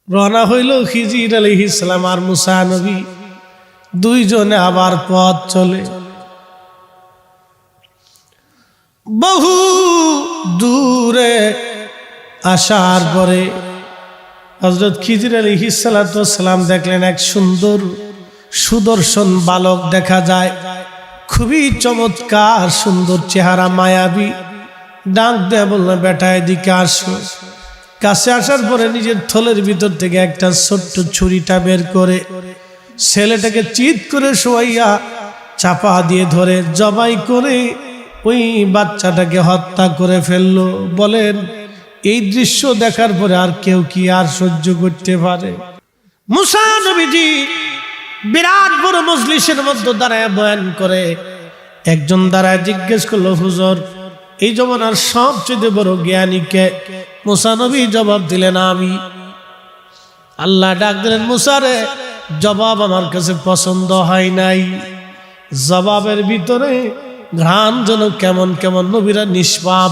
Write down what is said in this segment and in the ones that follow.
রওনা হইল খিজির আলাইহিস সালাম আর মুসা নবী দুইজনে আবার পথ চলে। বহু দূরে আসার পরে হযরত খিজির আলাইহিস সালাম দেখলেন এক সুন্দর সুদর্শন বালক দেখা যায়, খুবই চমৎকার সুন্দর চেহারা, মায়াবী। ডাক দেয়া বললেন, বেটা এদিকে আসো। কাছে আসার পরে নিজের থলের ভিতর থেকে একটা ছোট্ট ছুরিটা বের করে ছেলেটাকে চিৎ করে শোয়াইয়া চাপা দিয়ে ধরে জবাই করে ওই বাচ্চাটাকে হত্যা করে ফেললো। বলেন, এই দৃশ্য দেখার পরে আর কেউ কি আর সহ্য করতে পারে? মুসা নবীজি বিরাট বড় মজলিসের মধ্যে দাঁড়ায় বয়ান করে। একজন দাঁড়ায় জিজ্ঞেস করলো, হুজুর এই জমানার সবচেয়ে বড় জ্ঞানী কে? মুসা নবী জবাব দিলেন, আমি। আল্লাহ ডাক দিলেন, মুসা রে, জবাব আমার কাছে পছন্দ হয় নাই। জবাবের ভিতরে ঘ্রাণ যেন কেমন কেমন, নবীরা নিষ্পাপ।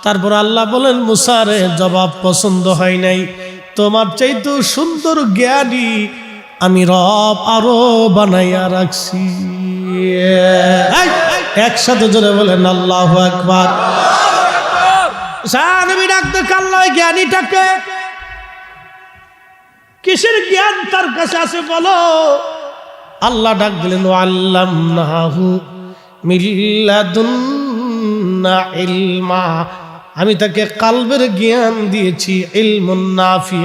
তারপর আল্লাহ বলেন, মুসা রে, জবাব পছন্দ হয় নাই, তোমার চাইতে সুন্দর জ্ঞানী আমি রব আরো বানাইয়া রাখছি। একসাথে জোরে বলেন আল্লাহু আকবার। নবী ডাক দেখে, আল্লাহ জ্ঞানীটাকে, কিসের জ্ঞান তার কাছে আছে বলো? আল্লাহ ডাক দিলেন, আল্লামনাহু মিন লাদুন্না ইলমা, আমি তাকে কলবের জ্ঞান দিয়েছি। ইলমুন নাফি,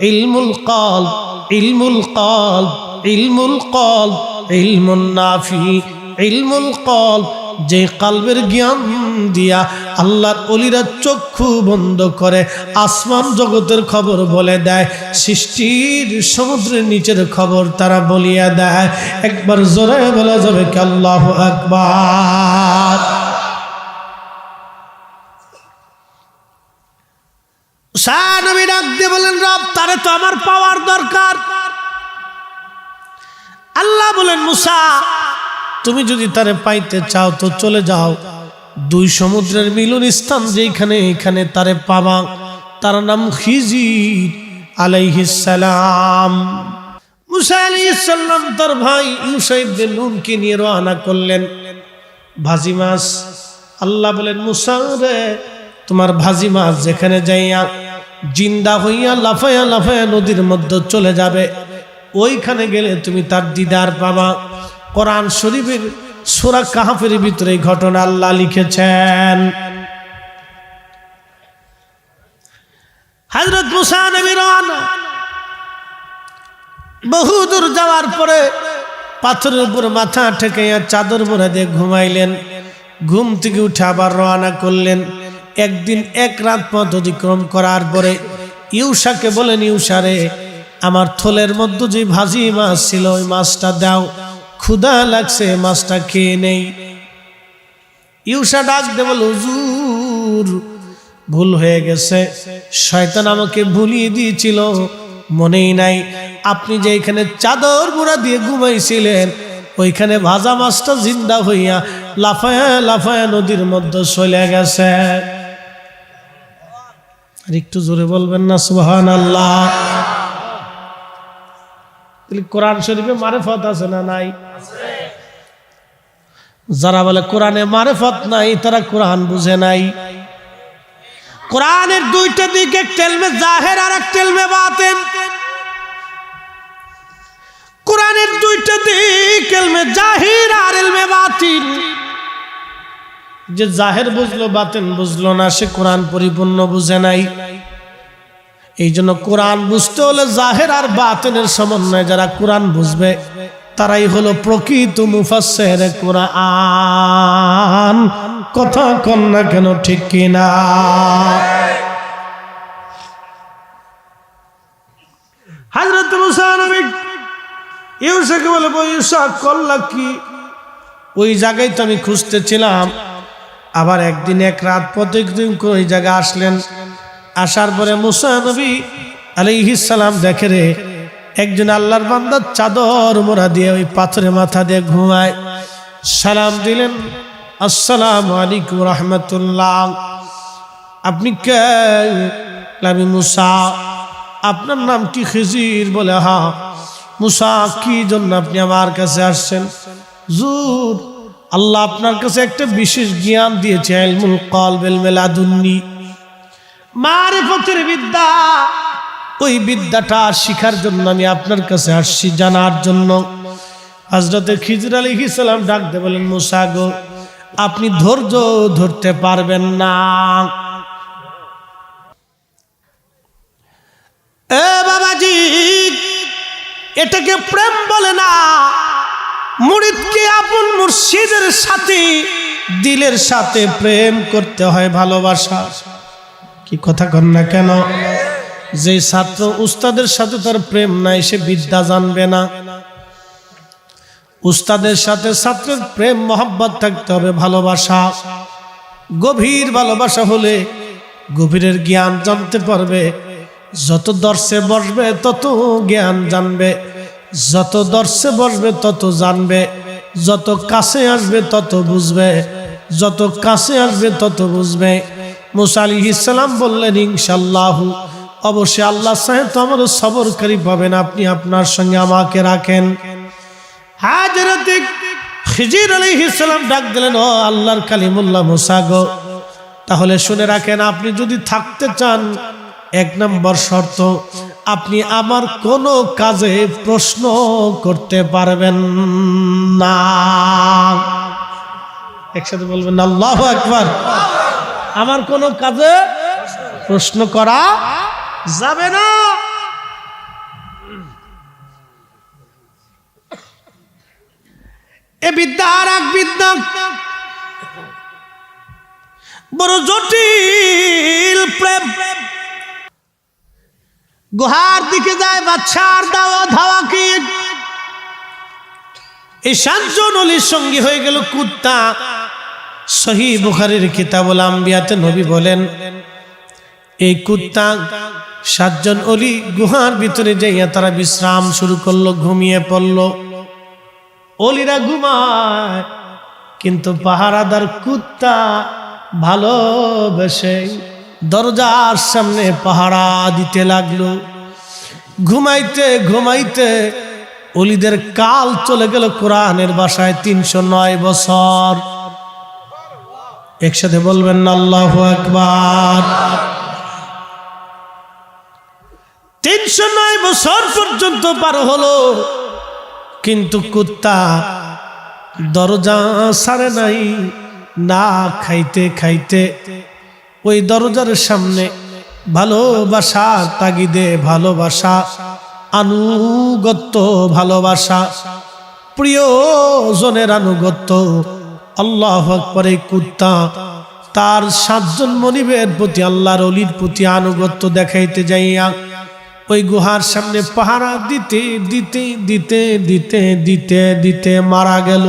ইলমুল কলব, ইলমুল কলব, ইলমুল কলব, ইলমুন নাফি, ইলমুল কলব। যে কলবের জ্ঞান দিয়া আল্লাহর ওলিরা চক্ষু বন্ধ করে আসমান জগতের খবর বলে দেয়, সৃষ্টির সমুদ্রের নিচের খবর তারা বলিয়া দেয়। একবার জোরে বলা যাবে কি আল্লাহু আকবার? নবী ডাক দিয়ে বলেন, রব তারে তো আমার পাওয়ার দরকার। আল্লাহ বলেন, মুসা তুমি যদি তারে পাইতে চাও তো চলে যাও, দুই সমুদ্রের মিলন স্থান যেখানে, এখানে তারে পাবা। তার নাম খিজির আলাইহিস সালাম। মুসা আলাইহিস সালাম তার ভাই ইউশা ইবনে নুনকে নিয়ে রওনা করলেন ভাজি মাছ। আল্লাহ বলেন, মুসা রে, তোমার ভাজি মাছ যেখানে যাইয়া জিন্দা হইয়া লাফায়া লাফায়া নদীর মধ্যে চলে যাবে, ওইখানে গেলে তুমি তার দিদার পাবা। কোরআন শরীফের সূরা কাহফের ভিতরে এই ঘটনা আল্লাহ লিখেছেন। হযরত মুসা নবী রওনা, বহু দূর যাওয়ার পরে পাথরের উপর মাথা ঠেকাইয়া চাদর মোড়া দিয়ে ঘুমাইলেন। ঘুম থেকে উঠে আবার রওনা করলেন। একদিন এক রাত পথ অতিক্রম করার পরে ইউশাকে বলেন, ইউশা রে, আমার থলের মধ্যে যে ভাজি মাছ ছিল ওই মাছটা দাও, ক্ষুধা লাগছে, মাছটা খেয়ে নেই। ইউশা ডাক দে বল, হুজুর ভুল হয়ে গেছে, শয়তান আমাকে ভুলিয়ে দিয়েছিল, মনেই নাই। আপনি যে এখানে চাদর মুড়া দিয়ে ঘুমাইছিলেন, ওইখানে ভাজা মাছটা জিন্দা হইয়া লাফায়া লাফায়া নদীর মধ্যে চলে গেছে। আর একটু জোরে বলবেন না সুবহানাল্লাহ? কোরআন শরীফে মারেফত আছে না নাই? যারা বলে কোরআনে মারেফত নাই, তারা কোরআন বুঝে নাই। কোরআনের দুইটা দিক, একটা ইলমে জাহির আর একটা ইলমে বাতিন। কোরআনের দুইটা দিক, ইলমে জাহির আর ইলমে বাতিন। যে জাহির বুঝলো বাতিন বুঝলো না, সে কোরআন পরিপূর্ণ বুঝে নাই। এই জন্য কোরআন বুঝতে হলে জাহির আর বাতিনের সমন্বয় যারা কোরআন বুঝবে, তারাই হলো প্রকৃত মুফাসসির কোরআন। কথা কন না কেন, ঠিক কিনা? হযরত মুসা নবী ইউশাকে বলে, ইউশা কল্লা কি? ওই জায়গায় তো আমি খুঁজতেছিলাম। আবার একদিন এক রাত পথে ওই জায়গায় আসলেন। আসার পরে মুসা নবী আলাইহিস সালাম দেখে রে, একজন আল্লাহর বান্দা চাদর মোড়া দিয়ে ওই পাথরে মাথা দিয়ে ঘুমায়। সালাম দিলেন, আসসালামু আলাইকুম রাহমাতুল্লাহ। আপনি কে? আমি মুসা। আপনার নাম কি? খিজির। বলে হ্যাঁ। মুসা, কি জন্য আপনি আমার কাছে আসছেন? হুজুর, আল্লাহ আপনার কাছে একটা বিশেষ জ্ঞান দিয়েছে, ইলমুল কলব, ইলমে লাদুন্নি, মারিফতের বিদ্যা। ওই বিদ্যাটা শিখার জন্য আমি আপনার কাছে আসছি, জানার জন্য। হযরতে খিজির আলাইহিস সালাম ডাক দিয়ে বলেন, মুসা গো, আপনি ধৈর্য ধরতে পারবেন না। এ বাবাজি, এটাকে প্রেম বলে না। মুরিদকে আপন মুর্শিদের সাথে, দিলের সাথে প্রেম করতে হয়, ভালোবাসা। কি কথা কন না কেন? যে ছাত্র উস্তাদের সাথে তার প্রেম নাই, সে বিদ্যা জানবে না। উস্তাদের সাথে ছাত্রের প্রেম মহব্বত থাকতে হবে, ভালোবাসা। গভীর ভালোবাসা হলে গভীরের জ্ঞান জানতে পারবে। যত দর্শে বসবে তত জ্ঞান জানবে, যত দর্শে বসবে তত জানবে, যত কাছে আসবে তত বুঝবে, যত কাছে আসবে তত বুঝবে। মুসা আলাইহিস সালাম বললেন, ইনশাআল্লাহ, অবশ্যই আল্লাহ সাহেব তো আমার সবরকারী পাবেন, আপনি আপনার সঙ্গে আমাকে রাখেন। হযরত খিজির আলাইহিস সালাম ডাক দিলেন, ও আল্লাহর কালিমুল্লাহ মুসা গো, তাহলে শুনে রাখেন, আপনি যদি থাকতে চান, এক নম্বর শর্ত, আপনি আমার কোনো কাজে প্রশ্ন করতে পারবেন না। একসাথে বলবেন আল্লাহু আকবার। আমার কোনো কাজে প্রশ্ন করা যাবে না। এ বিদ্যা আর এক বিদ্যা, বড় জটিল প্রেম। গুহার দিকে যায় বাদশার দাওয়া ধাওয়া কি। এই 7 জন ওলির সঙ্গী হয়ে গেল কুত্তা। সহিহ বুখারীর কিতাবুল আম্বিয়াতে নবী বলেন, এই কুত্তা 7 জন ওলি গুহার ভিতরে যাইয়া তারা বিশ্রাম শুরু করলো, ঘুমিয়ে পড়লো। ওলিরা ঘুমায়, কিন্তু পাহারাদার কুত্তা ভালোবেসে দরজার সামনে পাহারা দিতে লাগলো। ঘুমাইতে ঘুমাইতে ওলিদের কাল চলে গেল কোরআনের ভাষায় 309 বছর। একসাথে বলবেন না আল্লাহু আকবার। 309 বছর পর্যন্ত পার হলো, কিন্তু কুত্তা দরজা ছাড়ে নাই। না খাইতে খাইতে ওই দরজার সামনে ভালোবাসার তাগিদে, ভালোবাসা, আনুগত্য, ভালোবাসা, প্রিয়জনের আনুগত্য, আল্লাহু আকবার। এই কুত্তা তার 7 জন মনিবের প্রতি, আল্লাহর ওলির প্রতি আনুগত্য দেখাইতে যাইয়া ওই গুহার সামনে পাহারা দিতে দিতে দিতে দিতে দিতে দিতে মারা গেল।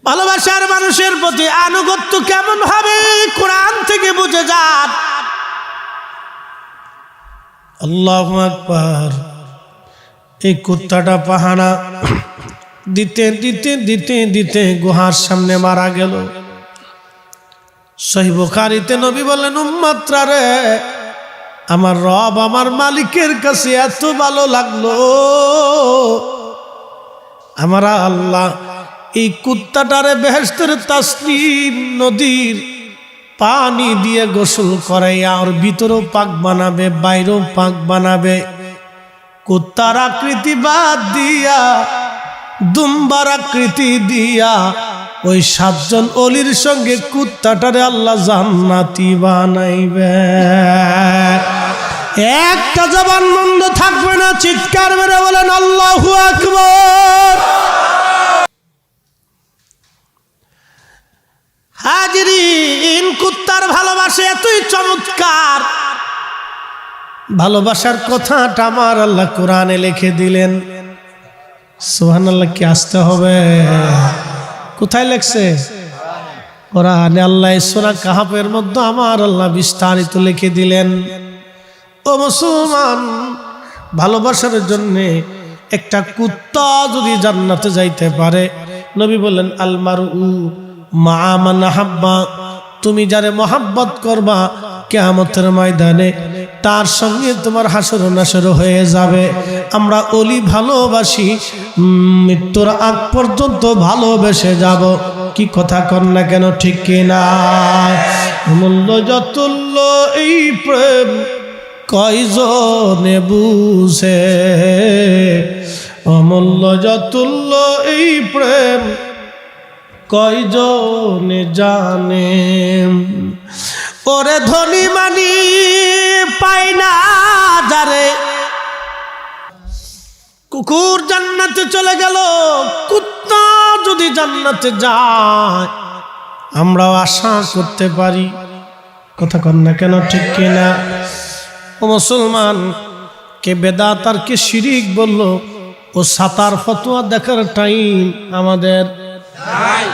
ভালোবাসার মানুষের প্রতি আনুগত্য কেমন হবে কোরআন থেকে বুঝে যান। আল্লাহু আকবার। এই কুত্তাটা পাহারা দিতে দিতে দিতে দিতে গুহার সামনে মারা গেল। সহিহ বুখারীতে নবী বলেন, উম্মতরা রে, আমার রব আমার মালিকের কাছে এত ভালো লাগলো, আমার আল্লাহ এই কুত্তাটারে বেহেশতের তাসনিম নদীর পানি দিয়ে গোসল করাইয়া ওর ভিতরেও পাক বানাবে, বাইরেও পাক বানাবে। কুত্তার আকৃতি বাদ দিয়া, দুম্বার আকৃতি দিয়া ওই 7 জন ওলির সঙ্গে কুত্তাটারে আল্লাহ জান্নাতি বানাইবে। একটা জবান বন্ধ থাকবে না, চিৎকার মেরে বলেন আল্লাহু আকবার। হাজিরিন, কুত্তার ভালোবাসা এতই চমৎকার, ভালোবাসার কথাটা আমার আল্লাহ কোরআনে লিখে দিলেন। সুবহানাল্লাহ। কি আসতে হবে? কোথায় লেখছে? কোরআনে। আল্লাহ সূরা কাহাফের মধ্যে আমার আল্লাহ বিস্তারিত লিখে দিলেন। ও মুসলমান, ভালোবাসার জন্য একটা কুত্তা যদি জান্নাতে যাইতে পারে, নবী বলেন, আল মারউ মা মান হাব্বা, তুমি যারে মহাব্বত করবা কিয়ামতের ময়দানে তার সঙ্গে তোমার হাসর নাসর হয়ে যাবে। আমরা অলি ভালোবাসি, মৃত্যুর আগ পর্যন্ত ভালোবেসে যাব। কি কথা কন না কেন, ঠিক কিনা? মূল্য যতুল্য এই প্রেম কয়জনে বুঝে, অমূল্য যতুল্য এই প্রেম কয়জনে জানে। ওরে ধনী মানি পাই না যারে, কুকুর জান্নাতে চলে গেল, কুত্তা যদি জান্নাতে যায় আমরাও আশা করতে পারি। কথা কন না কেন, ঠিক কিনা? ও মুসলমান, কে বেদাত আর কে শিরিক বলল, ও সাতার ফতোয়া দেখার টাইম আমাদের নাই।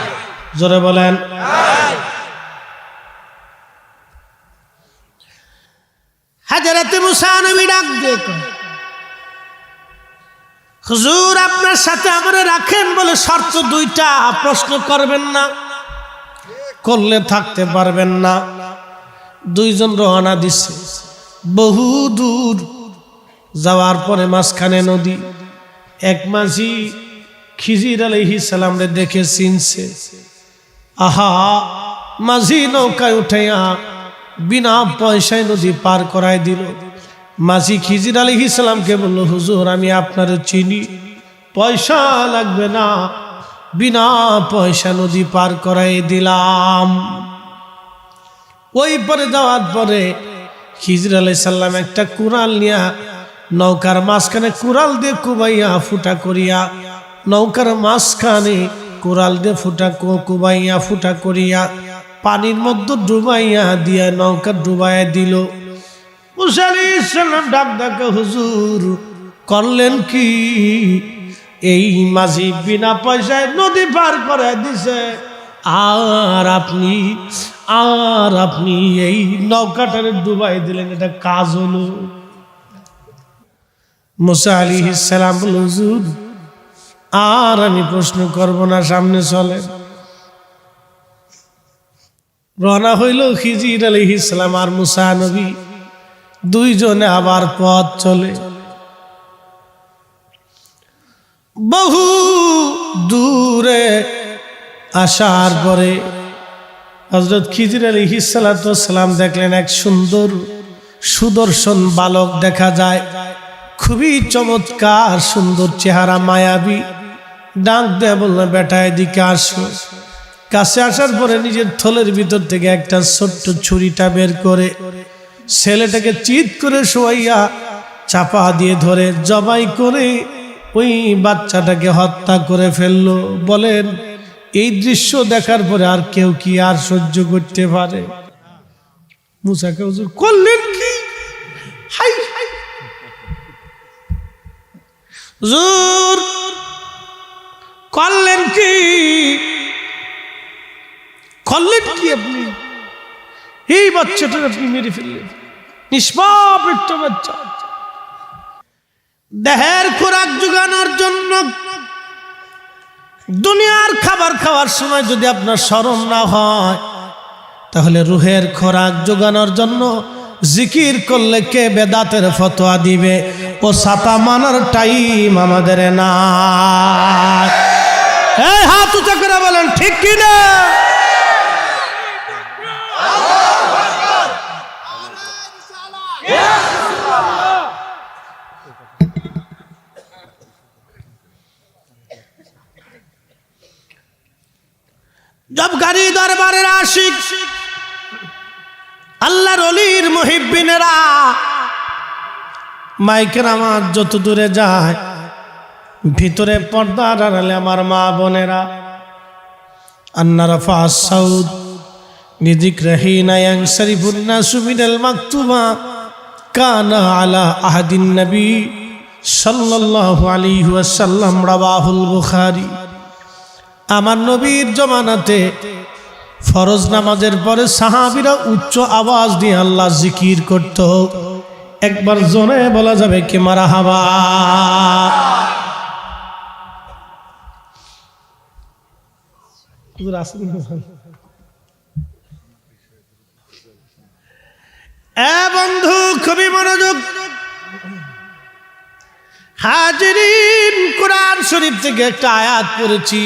জোরে বলেন। হযরতে মুসা নবী ডাক দিয়ে হুজুর আপনার সাথে আমারে রাখেন বলে শর্ত দুইটা, প্রশ্ন করবেন না, করলে থাকতে পারবেন না। দুইজন রওনা দিছে বহু দূর, যাওয়ার পরে মাঝখানে নদী। এক মাঝি খিজির আলাইহিস সালাম রে দেখে চিনছে। আহা, মাঝি নৌকায় উঠাইয়া বিনা পয়সায় নদী পার করায় দিল। মাঝি খিজির আলাইহিস সালামকে বলল, হুজুর আমি আপনারে চিনি, পয়সা লাগবে না, বিনা পয়সা নদী পার করাই দিলাম। ওই পরে যাওয়ার পরে খিজির আলাইহিস সালাম একটা কুড়াল নিয়া নৌকার মাঝখানে কুড়াল দিয়ে কুবাইয়া ফুটা করিয়া, নৌকার মাঝখানে কুড়াল দিয়ে কুবাইয়া ফুটা করিয়া পানির মধ্যে ডুবাইয়া দিয়া নৌকা ডুবাইয়া দিল। মুসা আলাইহিস সালাম ডাক ডাকে, হুজুর করলেন কি? এই মাঝি বিনা পয়সায় নদী পার করে দিছে, আর আপনি এই নৌকাটারে ডুবাই দিলেন, এটা কাজ হলো? মুসা আলাইহিস সালাম বলল, হুজুর আর আমি প্রশ্ন করব না, সামনে চলে। রওনা হইল খিজির আলাইহিস সালাম আর মুসা নবী, দুইজনে আবার পথ চলে। বহু দূরে আসার পরে হযরত খিজির আলাইহিস সালাম দেখলেন এক সুন্দর সুদর্শন বালক দেখা যায়, খুবই চমৎকার সুন্দর চেহারা, মায়াবী। ডাক দেয়া বললেন, বেটা এদিকে আসো। কাছে আসার পরে নিজের থলের ভিতর থেকে একটা ছোট্ট ছুরিটা বের করে ছেলেটাকে চিৎ করে শোয়াইয়া চাপা দিয়ে ধরে জবাই করে ওই বাচ্চাটাকে হত্যা করে ফেললো। বলেন, এই দৃশ্য দেখার পরে আর কেউ কি আর সহ্য করতে পারে? মুসাকে হুজুর করলেন কি? হাই হাই হুজুর করলেন কি? করলেন কি আপনি? এই বাচ্চাটা আপনি মেরে ফেললেন, নিষ্পাপ একটা বাচ্চা। দেহের খোরাক জোগানোর জন্য, দুনিয়ার খাবার খাওয়ার সময় যদি আপনার শরম না হয়, তাহলে রুহের খোরাক জোগানোর জন্য জিকির করলে কে বেদাতের ফতোয়া দিবে? ও সাতা মানার টাইম আমাদের না। এই হাত উঁচু করে বলেন, ঠিক কি না? जब गाड़ी दरबारेर आशिक আল্লাহর ওলির মুহিব্বিনেরা মাইকের আমার যত দূরে যায়, ভিতরে পর্দার আড়ালে আমার মা বোনেরা, আন্না রাফা সাউদ লিযিকরিহিনা ইয়ানসারিফুন নাসু মিনাল মাকতুবা কানা আলা আহাদিন নবী সাল্লাল্লাহু আলাইহি ওয়াসাল্লাম, রাওয়াহুল বুখারী। আমার নবীর জমানাতে ফরজ নামাজের পরে সাহাবীরা উচ্চ আওয়াজ দিয়ে আল্লাহ জিকির করত। একবার জোরে বলা যাবে কি মারহাবা? বন্ধু খুবই মনোযোগ। হাজিরিন, কোরআন শরীফ থেকে একটা আয়াত পড়েছি,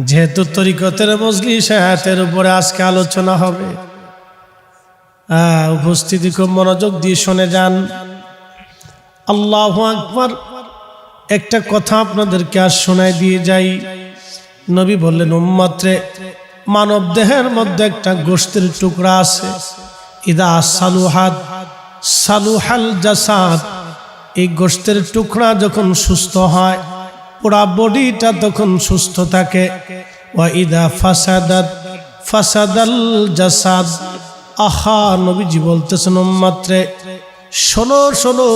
যেহেতু তরিকতের মজলিস, আয়াতের উপরে আজকে আলোচনা হবে। উপস্থিতি খুব মনোযোগ দিয়ে শুনে যান। আল্লাহু আকবার। একটা কথা আপনাদেরকে আজ শোনায় দিয়ে যাই। নবী বললেন, উম্মতরে, মানব দেহের মধ্যে একটা গোশতের টুকরা আছে, ইদা সালুহাত সালুহাল জাসাদ। এই গোশতের টুকরা যখন সুস্থ হয়, পুরা বডিটা তখন সুস্থ থাকে। ওয়া ইদা ফাসাদাত ফাসাদাল জাসাদ। আহা, নবীজি বলতেছেন, উম্মতরে শোনো শোনো,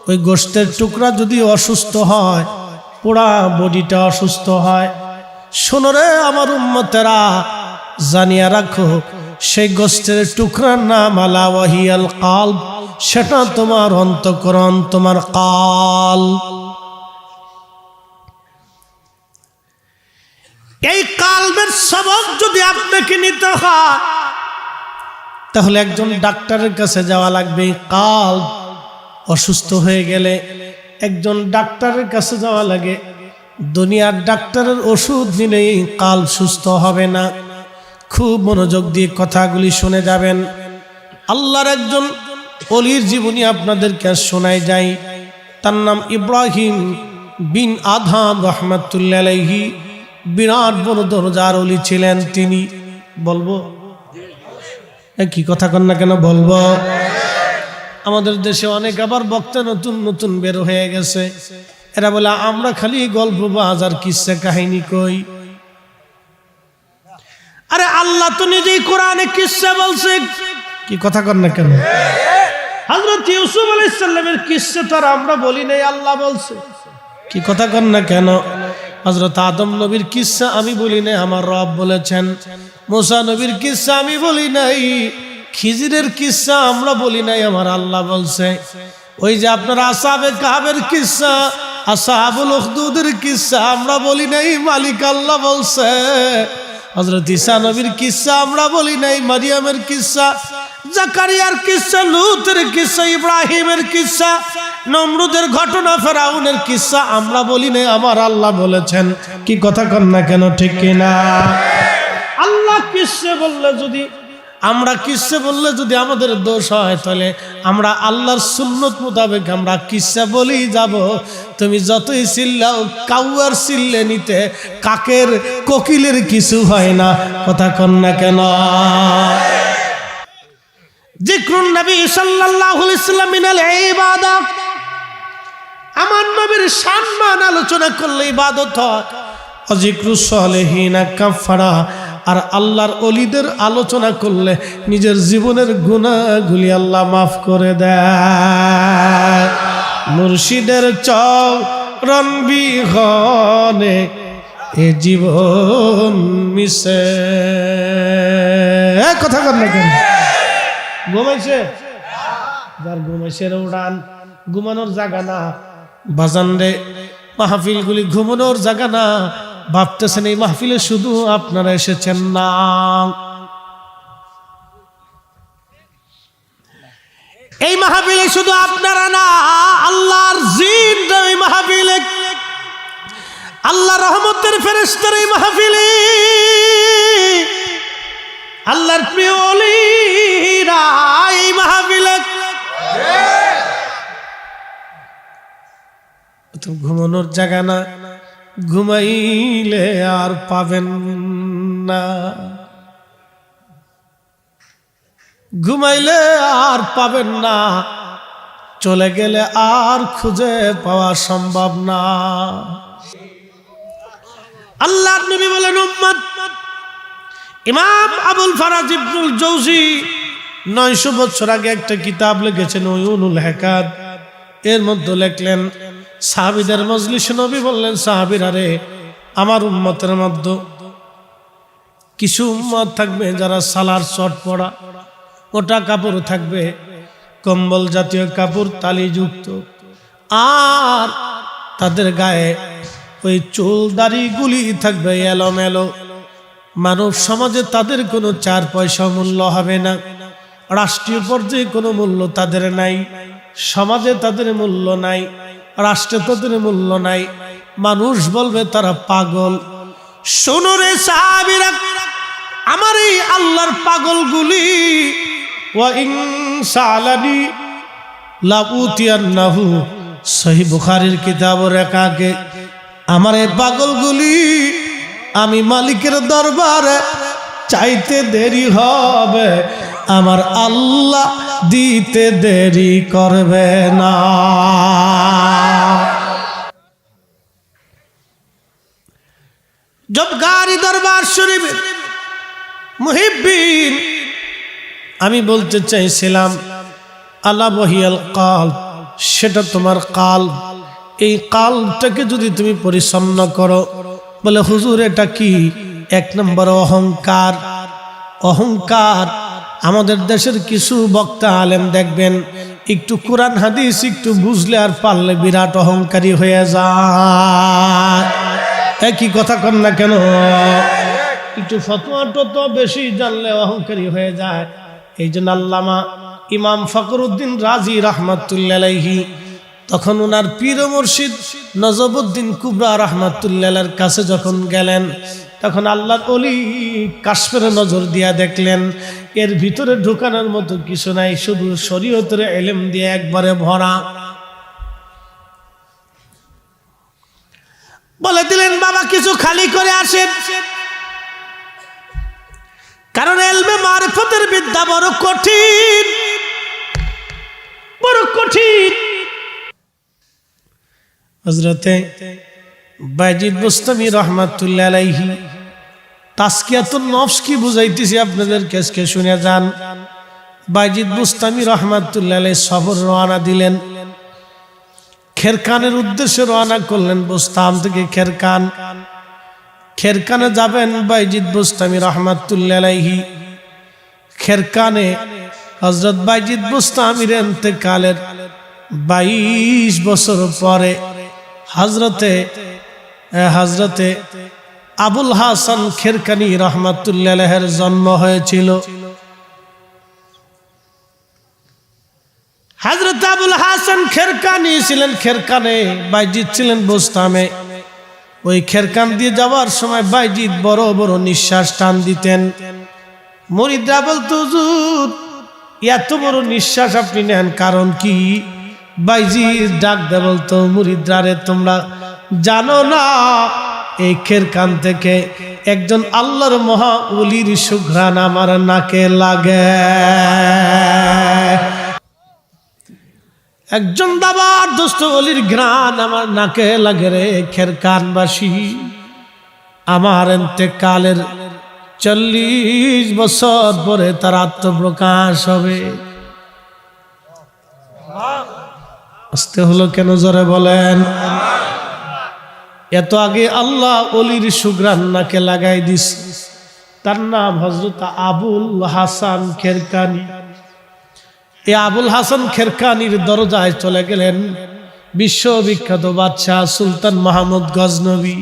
ওই গোশতের টুকরা যদি অসুস্থ হয়, পুরা বডিটা অসুস্থ হয়। শোনো রে আমার উম্মতেরা, জানিয়া রাখো, সেই গোশতের টুকরার নাম আলা ওয়াহিয়াল কালব, সেটা তোমার অন্তঃকরণ, তোমার কালব। এই কালবের সবক যদি আপনাকে নিতে হয়, তাহলে একজন ডাক্তারের কাছে যাওয়া লাগবে। কালব অসুস্থ হয়ে গেলে একজন ডাক্তারের কাছে যাওয়া লাগে। দুনিয়ার ডাক্তারের ওষুধ নিলেই কালব সুস্থ হবে না। খুব মনোযোগ দিয়ে কথাগুলি শুনে যাবেন। আল্লাহর একজন ওলির জীবনী আপনাদেরকে শোনাই যায়। তার নাম ইব্রাহিম বিন আদহাম রহমাতুল্লাহ আলাইহি। বিরাট বড় দরজার ওলি ছিলেন তিনি। বলবো কি কথা কন না কেন? বলবো। আমাদের দেশে অনেক আবার বক্তা নতুন নতুন বের হয়ে গেছে। এরা বলে আমরা খালি গল্প বাজার কিসসা কাহিনী কই। আরে আল্লাহ তো নিজেই কোরআনে কিসসা বলছে। কি কথা কন না কেন? হযরত ইউসুফ আলাইহিস সালামের কিসসা তো আমরা বলি নাই, আল্লাহ বলছে। কি কথা কন না কেন? হযরত আদম নবীর কিসসা আমি বলি নাই, আমার রব বলেছেন। মুসা নবীর কিসসা আমি বলি নাই, খিজিরের কিসসা আমরা বলি নাই, আমার আল্লাহ বলছে। ওই যে আপনার আসহাবে কাহফের কিসসা, আসহাবুল উখদুদের কিসসা আমরা বলি নাই, মালিক আল্লাহ বলছে। হযরত ঈসা নবীর কিসসা আমরা বলি নাই, মারিয়ামের কিসসা, জাকারিয়ার কিসসা, লূতের কিসসা, ইব্রাহিমের কিসসা, নমরুদের ঘটনা, ফেরাউনের কিসসা আমরা বলি নাই, আমার আল্লাহ বলেছেন। কি কথা কন না কেন? ঠিক কিনা? আল্লাহ কিসসা বললে যদি, আমরা কিসসা বললে যদি আমাদের দোষ হয়, তাহলে আমরা আল্লাহর সুন্নত মোতাবেক আমরা কিসসা বলেই যাব। তুমি যতই চিল্লাও, কাউয়ার চিল্লে নিতে কাকের কোকিলের কিছু হয় না। কথা কন না কেন? যিকরুন নবী সাল্লাল্লাহু আলাইহি ওয়াসাল্লাম মিনাল ইবাদত। আমার নবীর সম্মান আলোচনা করলে ইবাদত হয়। যিকরুস সালিহিনা কাফারা। আর আল্লাহর ওলিদের আলোচনা করলে নিজের জীবনের গুনাহগুলি আল্লাহ মাফ করে দেয়। মুর্শিদের চরণ বিহনে এ জীবন মিশে। কথা কর না কেন? ঘুমাইছে? যার ঘুমাইছে উড়ান, ঘুমানোর জায়গা না বাজান রে। মাহফিলগুলি ঘুমানোর জায়গা না। ভাবতেছেন এই মাহফিলে শুধু আপনারা এসেছেন না, এই মাহফিলে শুধু আপনারা না, আল্লাহর জিন এই মাহফিলে, আল্লাহ রহমতের ফেরেশতার এই মাহফিলে, আল্লাহর প্রিয় ওলিরা এই মাহফিলে। তো ঘুমানোর জায়গা না, ঘুমাইলে আর পাবেন না, ঘুমাইলে আর পাবেন না, চলে গেলে আর খুঁজে পাওয়া সম্ভব না। আল্লাহর নবী বলেন, উম্মত, ইমাম আবুল ফারাজ ইবনুল জৌজি 900 বছর আগে একটা কিতাব লিখেছেন, উয়ুনুল হিকাত। এর মধ্যে লিখলেন, সাহাবীদের মজলিসে নবী বললেন, সাহাবীরা রে, আমার উম্মতের মধ্যে কিছু উম্মত থাকবে যারা সালার শর্ট পরা, মোটা কাপড় থাকবে, কম্বল জাতীয় কাপড় তালিযুক্ত, আর তাদের গায়ে ওই চুল দাড়িগুলি থাকবে এলোমেলো। মানব সমাজে তাদের কোনো 4 পয়সা মূল্য হবে না। রাষ্ট্রীয় পর্যায়ে কোনো মূল্য তাদের নাই, সমাজে তাদের মূল্য নাই, রাষ্ট্রে তাদের মূল্য নাই। মানুষ বলবে তারা পাগল। শোনো রে সাহাবীরা, আমার এই আল্লাহর পাগলগুলি ওয়া ইন সালানি লা উতিয়ান্নাহু, সহিহ বুখারীর কিতাবের একাকে, আমার এই পাগলগুলি আমি মালিকের দরবারে চাইতে দেরি হবে, আমার আল্লাহ দিতে দেরি করবে না। জবগারি দরবার শরীফ মুহিব্বিন, আমি বলতে চাইছিলাম আলা বহিয়াল কালব, সেটা তোমার কালব। এই কালবটাকে যদি তুমি পরিচ্ছন্ন করো, বলে হুজুর এটা কি? এক নম্বর অহংকার। অহংকার আমাদের দেশের কিছু বক্তা আলেম দেখবেন একটু কোরআন হাদিস একটু বুঝলে আর পারলে বিরাট অহংকারী হয়ে যায়। একই কথা কন না কেন? একটু ফতোয়া টতোয়া বেশি জানলে অহংকারী হয়ে যায়। এই জন্য আল্লামা ইমাম ফখরুদ্দিন রাজি রাহমাতুল্লাহ আলাইহি তখন ওনার পীর মুর্শিদ নজবুদ্দিন কুবরা রাহমাতুল্লাহর কাছে যখন গেলেন, তখন আল্লাহর ওলি কাশফের নজর দিয়া দেখলেন এর ভিতরে ঢোকানোর মতো কিছু নাই, শুধু শরীয়তের ইলম দিয়ে একবারে ভরা। বলে দিলেন বাবা কিছু খালি করে আসেন, কারণ ইলমে মারিফতের বিদ্যা বড় কঠিন, বড় কঠিন। হযরতে বাইজিদ বুস্তামি রাহমাতুল্লাহ আলাইহি তাসকিয়াতুন নফস কি বুঝাইতেছি আপনাদের কাছে শুনে যান। বাইজিদ বুস্তামি রাহমাতুল্লাহ আলাইহি সফর রওনা দিলেন, খেরকানের উদ্দেশ্যে রওনা করলেন। বুস্তাম থেকে খেরকান, খেরকানে যাবেন বাইজিদ বুস্তামি রাহমাতুল্লাহ আলাইহি। খেরকানে হযরত বাইজিদ বুস্তামির ইন্তেকালের 22 বছর পরে হযরতে আবুল হাসান খেরকানি রাহমাতুল্লাহ আলাইহির জন্ম হয়েছিল। হযরত আবুল হাসান খেরকানি ছিলেন খেরকানে, বাইজিদ ছিলেন বুস্তামে। ওই খেরকান দিয়ে যাওয়ার সময় বাইজিদ বড় বড় নিঃশ্বাস টান দিতেন। মুরিদরা বলতো হুজুর এত বড় নিঃশ্বাস আপনি নেন কারণ কি? বাইজিদ ডাক দে বলতো মুরিদরা রে তোমরা জানো না এই খেরকান থেকে একজন আল্লাহর মহা ওলির সুঘ্রাণ আমার নাকে লাগে, একজন দাবার দোস্ত ওলির ঘ্রাণ আমার নাকে লাগে রে খেরকানবাসী। আমার ইন্তেকালের 40 বছর পরে তার আত্মপ্রকাশ হবে। আসতে হলো কেন জোরে বলেন? এত আগে আল্লাহ ওলির সুঘ্রাণ নাকে লাগাই দিস। তার নাম হযরত আবুল হাসান খেরকানি। এই আবুল হাসান খেরকানির দরজায় চলে গেলেন বিশ্ববিখ্যাত বাদশাহ সুলতান মাহমুদ গজনবী।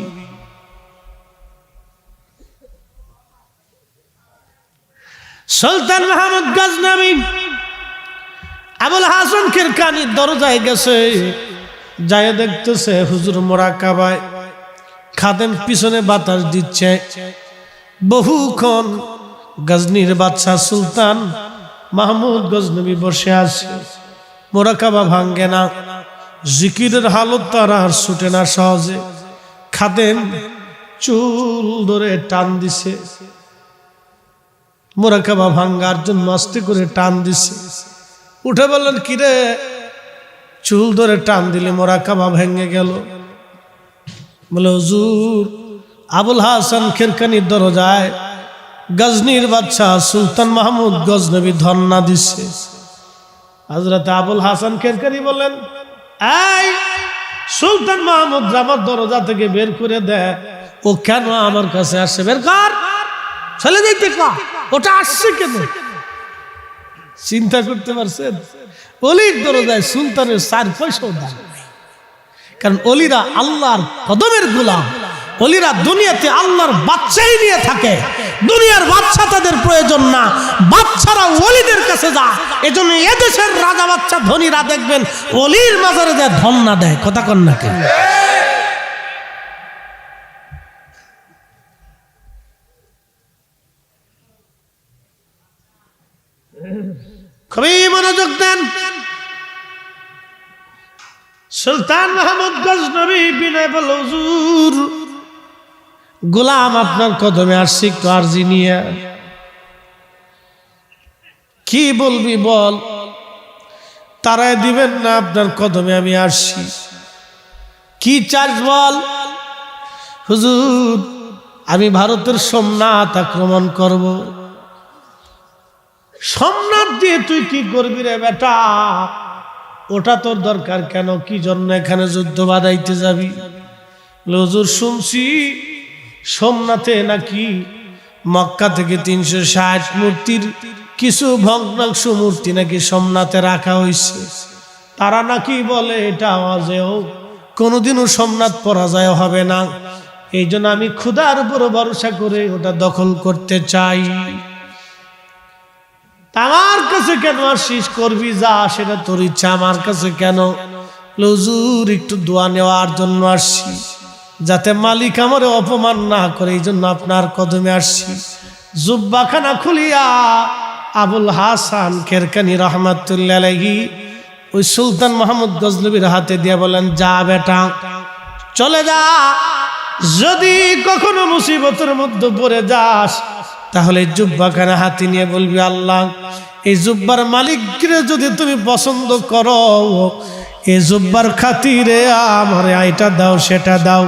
সুলতান মাহমুদ গজনবী আবুল হাসান খেরকানির দরজায় গেছে, যায় দেখতেছে হুজুর মোরাকাবায়, খাদেম পিছনে বাতাস দিচ্ছে। বহুক্ষণ গজনীর বাদশাহ সুলতান মাহমুদ গজনবী বসে আছে, মোরাকাবা ভাঙ্গে না, জিকিরের হালত তার আর ছুটে না সহজে। খাদেম চুল ধরে টান দিছে, মোরাকাবা ভাঙ্গার জন্য আস্তে করে টান দিছে। উঠে বললেন কিরে, চুল ধরে টান দিলে মোরাকাবা ভেঙে গেল। বলে হুজুর আবুল হাসান খেরকানির দরজায় গজনীর বাদশাহ সুলতান মাহমুদ গজনবী ধর্ণা দিচ্ছে। হযরত আবুল হাসান খেরকানি বললেন এই সুলতান মাহমুদ আমার দরজা থেকে বের করে দেয়, ও কেন আমার কাছে আসছে? বের কর, চলে যাইতে কর, ওটা আসছে কেন? চিন্তা করতে পারছেন? অলির দরজায় সুলতানের 4 পয়সাও দাম নেই, কারণ অলিরা আল্লাহর কদমের গোলাম। অলিরা দুনিয়াতে আল্লাহর বাচ্চাই নিয়ে থাকে, দুনিয়ার বাদশা তাদের প্রয়োজন না, বাদশারা ওলিদের কাছে যা। এজন্য এদেশের রাজা বাদশা ধনীরা দেখবেন ওলির মাজারে যায় ধন না দেয়, কথা কন না কেন? খুবই মনোযোগ দেন। সুলতান মাহমুদ গজনবী বিনয় বলল, হুজুর গোলাম আপনার কদমে আসছি একটু আরজি নিয়ে। কি বলবি বল? তারাই দিবেন না, আপনার কদমে আমি আসছি। কি চাস বল? হুজুর আমি ভারতের সোমনাথ আক্রমণ করব। সোমনাথ দিয়ে তুই কি করবি রে বেটা? ওটা তোর দরকার কেন? কি জন্য এখানে যুদ্ধ বাঁধাইতে যাবি? হুজুর শুনছি সোমনাথে নাকি মক্কা থেকে 360 মূর্তির কিছু ভগ্নাংশ মূর্তি নাকি সোমনাথে রাখা হয়েছে। তারা নাকি বলে এটা আওয়াজেও কোনোদিনও সোমনাথ পরাজয় হবে না। এই জন্য আমি খুদার উপর ভরসা করে ওটা দখল করতে চাই। আমার কাছে কেন আসিস? করবি যা, সেটা তোর ইচ্ছা, আমার কাছে কেন? হুজুর একটু দোয়া নেওয়ার জন্য আসছি, যাতে মালিক আমারে অপমান না করে, এই জন্য আপনার কদমে আসছি। জুব্বাখানা খুলিয়া আবুল হাসান খেরকানি রহমাতুল্লাহ আলাইহি ওই সুলতান মাহমুদ গজনবীর হাতে দিয়ে বলেন, যা বেটা চলে যা, যদি কখনো মুসিবতের মধ্যে পড়ে যাস তাহলে জুব্বাখানা হাতে নিয়ে বলবি, আল্লাহ এই জুব্বার মালিককে যদি তুমি পছন্দ করো, এই জুব্বার খাতিরে আমার এইটা দাও সেটা দাও,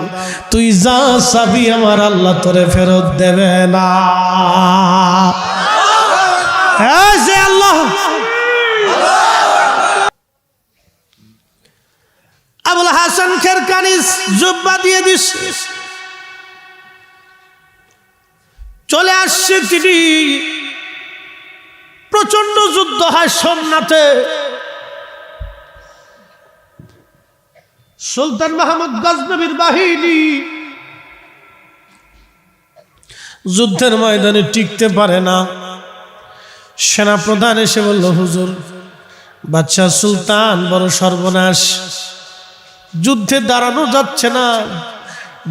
তুই যা চাবি আমার আল্লাহ তোরে ফেরত দেবে না। আল্লাহ আবুল হাসান খেরকানি জুব্বা দিয়ে দিস, চলে আসছে তিনি। প্রচন্ড যুদ্ধ হয় সোমনাথে। সুলতান মাহমুদ গজনবীর বাহিনী যুদ্ধের ময়দানে টিকতে পারে না। সেনাপ্রধান এসে বলল, হুজুর বাদশাহ সুলতান বড় সর্বনাশ, যুদ্ধে দাঁড়ানো যাচ্ছে না,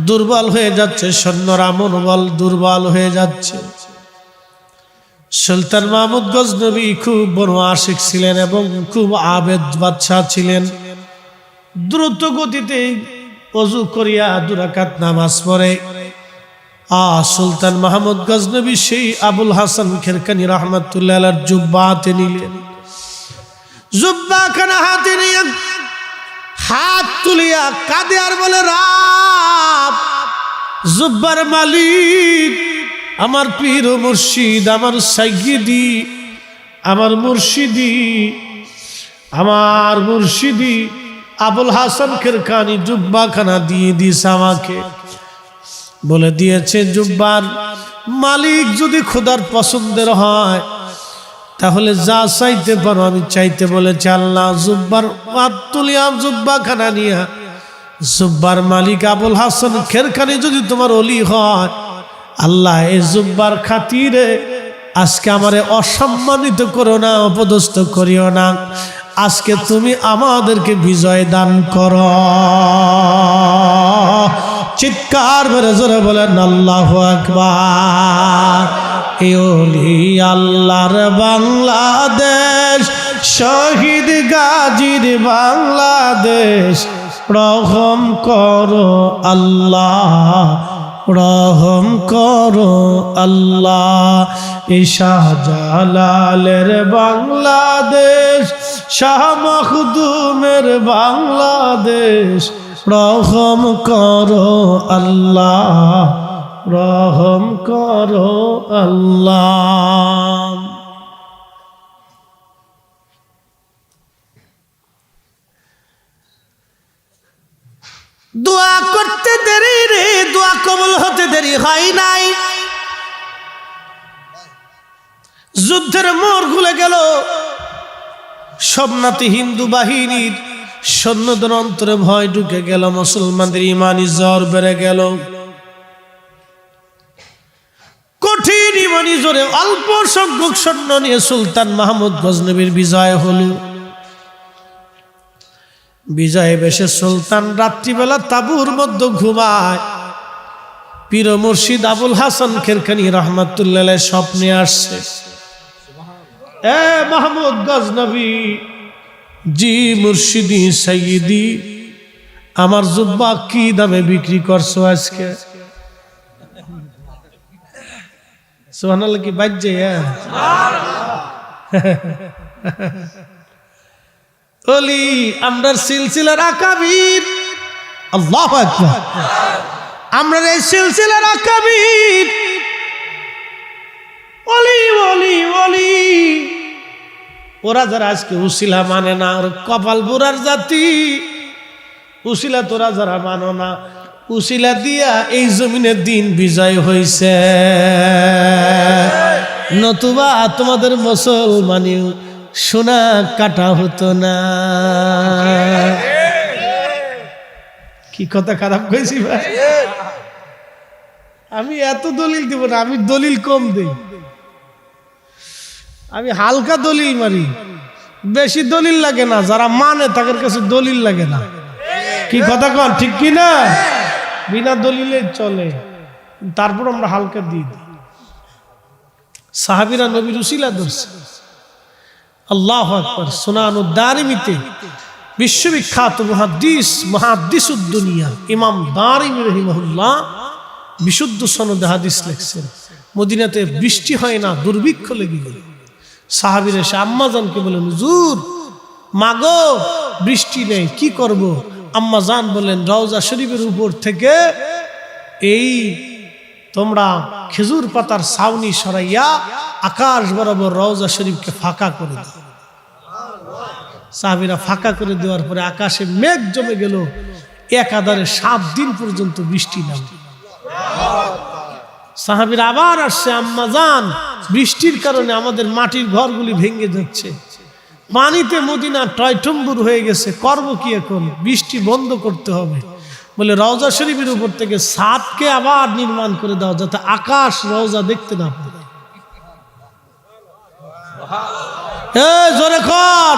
দুর্বল হয়ে যাচ্ছে, সৈন্যরা মনোবল দুর্বল হয়ে যাচ্ছে। সুলতান মাহমুদ গজনবী খুব বড় আশিক ছিলেন এবং খুব আবেদ বাদশাহ ছিলেন। দ্রুত গতিতে ওযু করিয়া 2 রাকাত নামাজ পড়ে সুলতান মাহমুদ গজনবী সেই আবুল হাসান খেরকানি রহমাতুল্লাহ আলাইহির জুব্বা হাতে নিলেন। জুব্বা খানা হাতে নিয়ে হাত তুলিয়া কাঁদে আর বলে, রাব জুব্বার মালিক, আমার পীর ও মুর্শিদ, আমার সাইয়্যিদি, আমার মুর্শিদি আবুল হাসান খেরকানি জুব্বাখানা দিয়ে দিয়েছে আমাকে। বলে দিয়েছে, জুব্বার মালিক যদি খোদার পছন্দের হয় তাহলে যা চাইতে পারো আমি চাইতে বলেছে। আল্লাহ জুব্বার হাত তুলিয়া জুব্বাখানা নিয়ে, জুব্বার মালিক আবুল হাসান খেরকানি যদি তোমার ওলি হয়, আল্লাহ এই জুব্বার খাতিরে আজকে আমারে অসম্মানিত করো না, অপদস্থ করিও না, আজকে তুমি আমাদেরকে বিজয় দান করো। চিৎকার মেরে জোরে বলেন আল্লাহু আকবার। এই ওলি আল্লাহর বাংলাদেশ, শহীদ গাজীর বাংলাদেশ, রহম করো আল্লাহ, রহম করো আল্লাহ। এই শাহজালালের বাংলাদেশ, শাহ মখদুমের বাংলাদেশ, রহম করো আল্লাহ, রহম করো আল্লাহ। দোয়া করতে দেরি রে, দোয়া কবুল হতে দেরি হয় নাই। যুদ্ধের মোড় খুলে গেল। সোমনাথে হিন্দু বাহিনীর সৈন্যদের অন্তরে ভয় ঢুকে গেল, মুসলমানদের ইমানি জ্বর বেড়ে গেল। কঠিন ধ্বনি জোরে অল্প সংখ্যক সৈন্য নিয়ে সুলতান মাহমুদ গজনবীর বিজয় হলো। বিজয় বেশে সুলতান রাত্রিবেলা তাঁবুর মধ্যে ঘুমায়। পীর মুর্শিদ আবুল হাসান খেরখানি রহমাতুল্লাহ আলাইহি স্বপ্নে আসছে, এ মাহমুদ গজনবী, জি মুর্শিদি সাইয়্যিদি, আমার জুব্বা কি দামে বিক্রি করছো আজকে? সুবহানাল্লাহ কি বাজছে? ওলি আমরার সিলসিলার আকাবির, আল্লাহু আকবার, আমরার এই সিলসিলার আকাবির ওলি ওলি ওলি, ওরা যারা আজকে উসিলা মানে না, ওর কপাল বুড়ার জাতি। উসিলা তোরা যারা মানো না, উসিলা দিয়া এই জমিনের দিন বিজয় হইছে, নতুবা তোমাদের মুসলমানি সোনা কাটা হতো না। কি কথা খারাপ কইছি ভাই? আমি এত দলিল দিব না, আমি দলিল কম দেই, আমি হালকা দলিল মারি, বেশি দলিল লাগে না। যারা মানে তাদের কাছে দলিল লাগে না। কি কথা কন ঠিক কি না? বিনা দলিলে চলে, তারপর আমরা হালকা দিই। সাহাবীরা নবীর উসিলা ধরছে। আল্লাহু আকবার। সুনানুদ দারিমিতে বিশ্ববিখ্যাত মুহাদ্দিসুদ দুনিয়া ইমাম দারিমি রাহিমাহুল্লাহ বিশুদ্ধ সনদে হাদিস লিখছেন, মদিনাতে বৃষ্টি হয় না, দুর্ভিক্ষ লেগে গেল। সাহাবীরা এসে আম্মাজানকে বলেন, হুজুর মাগো বৃষ্টি নেই, কি করব? আম্মাজান বলেন, রওজা শরীফের উপর থেকে এই তোমরা খেজুর পাতার ছাউনি সরাইয়া আকাশ বরাবর রওজা শরীফকে ফাঁকা করে দাও। সাহাবীরা ফাঁকা করে দেওয়ার পরে আকাশে মেঘ জমে গেল, একাধারে 7 দিন পর্যন্ত বৃষ্টি নামে। সাহাবীরা আবার আসছে, আম্মাজান বৃষ্টির কারণে আমাদের মাটির ঘরগুলি ভেঙে যাচ্ছে, পানিতে মদিনা টয়টম্বুর হয়ে গেছে, করব কি এখন? বৃষ্টি বন্ধ করতে হবে। বলে রওজা শরীফের উপর থেকে ছাদকে আবার নির্মাণ করে দাও, যাতে আকাশ রওজা দেখতে না পায়। জোরে কর,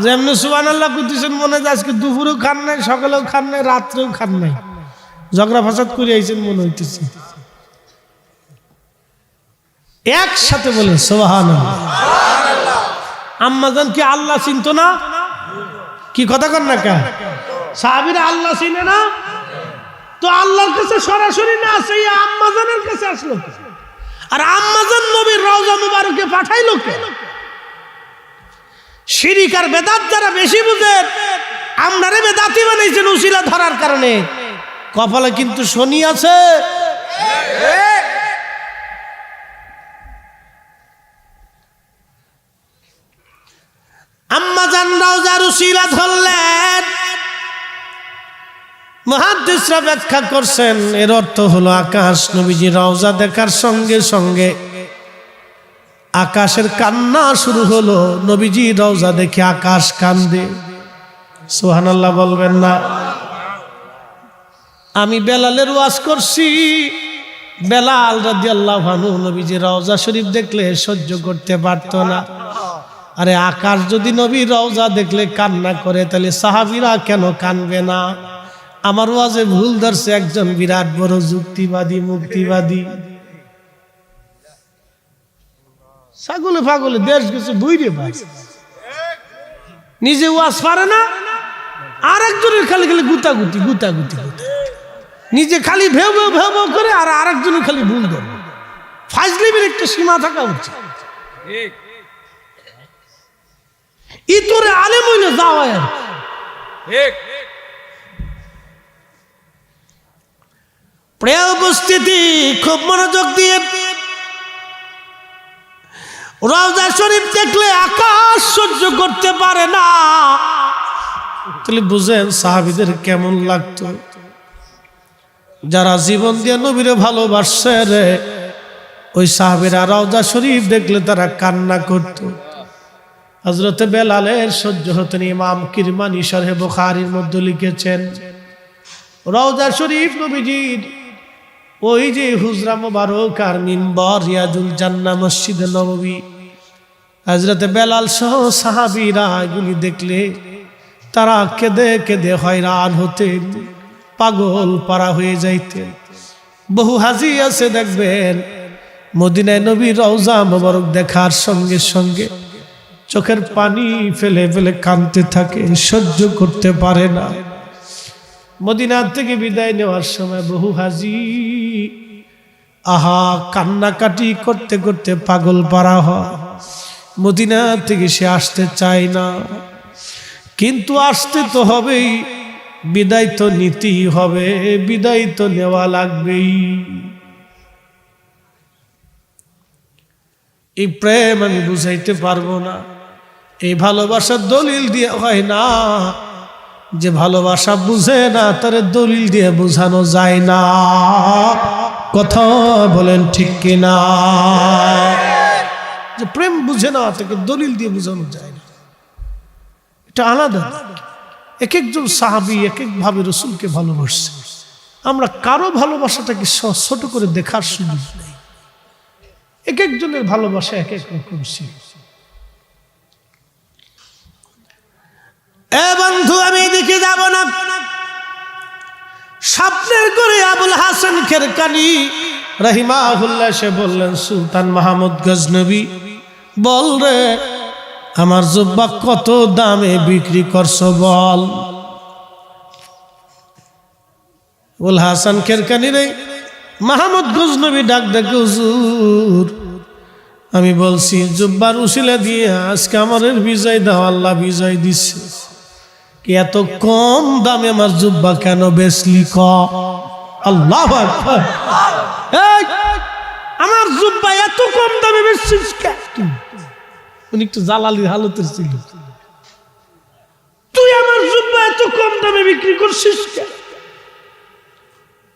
যেমনি সুবহানাল্লাহ কইতেছেন মনে হয় আজকে দুপুরেও খান নাই, সকালেও খান নাই, রাত্রেও খান নাই, ঝগড়া ফাসাদ করে আইছেন মনে হইতেছে। একসাথে বলে সুবহানাল্লাহ। আম্মাজান কি আল্লাহ চিনতো না? কি কথা কর না কা? সাহাবীরা আল্লাহ চিনে না, তো আল্লাহর কাছে সরাসরি না আসে আম্মাজানের কাছে আসলো, আর আম্মাজান নবীর রওজা মুবারকে পাঠাইলো কে? শিরিক আর বেদাত যারা বেশি বুঝেন, আমরারে বেদাতি বানাইছেন উসিলা ধরার কারণে। কপালে কিন্তু শনি আছে। আম্মাজান রওজার উসিলা ধরলেন। মুহাদ্দিসরা ব্যাখ্যা করছেন, এর অর্থ হলো আকাশ নবীজি রওজা দেখার সঙ্গে সঙ্গে আকাশের কান্না শুরু হলো। নবীজি রওজা দেখে আকাশ কান্দে। সুবহানাল্লাহ বলবেন না? আমি বেলালের ওয়াজ করছি, বেলাল রাদিয়াল্লাহু আনহু নবীজি রওজা শরীফ দেখলে সহ্য করতে পারত না। আরে আকাশ যদি নবী রওজা দেখলে কান্না করে, তাহলে সাহাবীরা কেন কানবে না? আমার ওয়াজে ভুল ধরছে একজন বিরাট বড় যুক্তিবাদী, মুক্তিবাদী, ছাগলে পাগলে দেশ গেছে বুইরে ভাই, নিজে ওয়াজ পারে না, আর একজনের খালি খালি গুতাগুতি গুতাগুতি, নিজে খালি ভেউ ভেউ ভেউ ভেউ করে, আর আরেকজনের খালি ভুল ধরে। ফাজলিমের একটা সীমা থাকা উচিত। ইতরে আলেম হইলে যাওয়া প্রিয় উপস্থিতি, খুব মনোযোগ দিয়ে রওজা শরীফ দেখলে আকাশ সহ্য করতে পারে না। তাহলে বুঝেন সাহাবীদের কেমন লাগতো। যারা জীবন দিয়ে নবীরে ভালোবাসছে রে, ওই সাহাবীরা রওজা শরীফ দেখলে তারা কান্না করত। হযরতে বেলালের সহ্য হতেন। ইমাম কিরমানি শরহে বুখারীর মধ্যে লিখেছেন, রওজা শরীফ নবীজির ওই যে হুজরা মোবারক আর মিম্বর রিয়াজুল জান্নাহ মসজিদে নববী, হযরত বেলাল সহ সাহাবীরা এগুলি দেখলে তারা কেঁদে কেঁদে হয়রান হতেন, পাগল পারা হয়ে যাইতেন। বহু হাজি আছে দেখবেন মদিনায় নবীর রওজা মোবারক দেখার সঙ্গে সঙ্গে চোখের পানি ফেলে ফেলে কাঁদতে থাকে, সহ্য করতে পারে না। মদিনা থেকে বিদায় নেওয়ার সময় বহু হাজি আহা কান্নাকাটি করতে করতে পাগল পারা হয়। মদিনা থেকে সে আসতে চায় না, কিন্তু আসতে তো হবেই, বিদায় তো নিতেই হবে, বিদায় তো নেওয়া লাগবেই। এই প্রেম আমি বুঝাইতে পারবো না, এই ভালোবাসার দলিল দিয়ে হয় না। যে ভালোবাসা বুঝে না তারে দলিল দিয়ে বোঝানো যায় না। কথা বলেন ঠিক কিনা? যে প্রেম বুঝে না তাকে দলিল দিয়ে বোঝানো যায় না, এটা আলাদা। এক একজন সাহাবী এক এক ভাবে রসুলকে ভালোবাসছে। আমরা কারো ভালোবাসাটাকে ছোট করে দেখার সুযোগ নেই। এক একজনের ভালোবাসা এক এক রকম ছিল। এ বন্ধু, আমি এদিকে যাব না। স্বপ্নের করে আবুল হাসান খেরকানি রাহিমাহুল্লাহ সে বললেন, সুলতান মাহমুদ গজনবী বল রে, আমার জুব্বা কত দামে বিক্রি করছো বল। আবুল হাসান খেরকানি রে মাহমুদ গজনবী ডাক ডাকে, হুজুর আমি বলছি জুব্বার উসিলা দিয়ে আজকে আমাদের বিজয় দাও, আল্লাহ বিজয় দিচ্ছে, কি এত কম দামে আমার জুব্বা কেন বেচলি? ক আল্লাহু আকবার। আমার জুব্বা এত কম দামে বেচছিস কেন? উনি একটু জালালি হালতের ছিল। তুই আমার জুব্বা এত কম দামে বিক্রি করছিস কেন?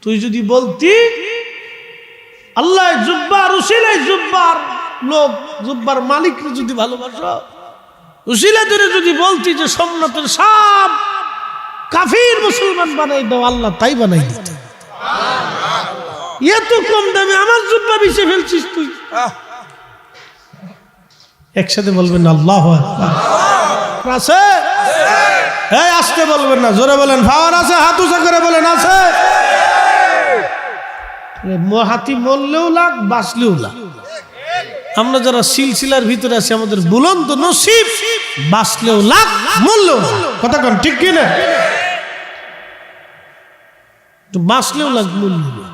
তুই যদি বলতি আল্লাহ জুব্বার উসিলায় জুব্বার লোক জুব্বার মালিককে যদি ভালোবাসো, উসিলা ধরে যদি বলতি যে সোমনাথের সব কাফির মুসলমান বানাই দাও, আল্লাহ তাই বানাই দিত। এত কম দামে আমার জুব্বা বেচে ফেলছিস তুই। একসাথে বলবেন আল্লাহু আকবার। আছে? এই আসতে বলবেন না, জোরে বলেন। পাওয়ার আছে? হাত উঁচা করে বলেন আছে। হাতি মরলেও লাগ, বাঁচলেও লাগ। আমরা যারা সিলসিলার ভিতরে আছি আমাদের বুলন্দ নসিব, বাঁচলেও লাগ, মরলেও লাগ। কথা কন ঠিক কিনা? বাঁচলেও লাগ, মরলেও লাগ।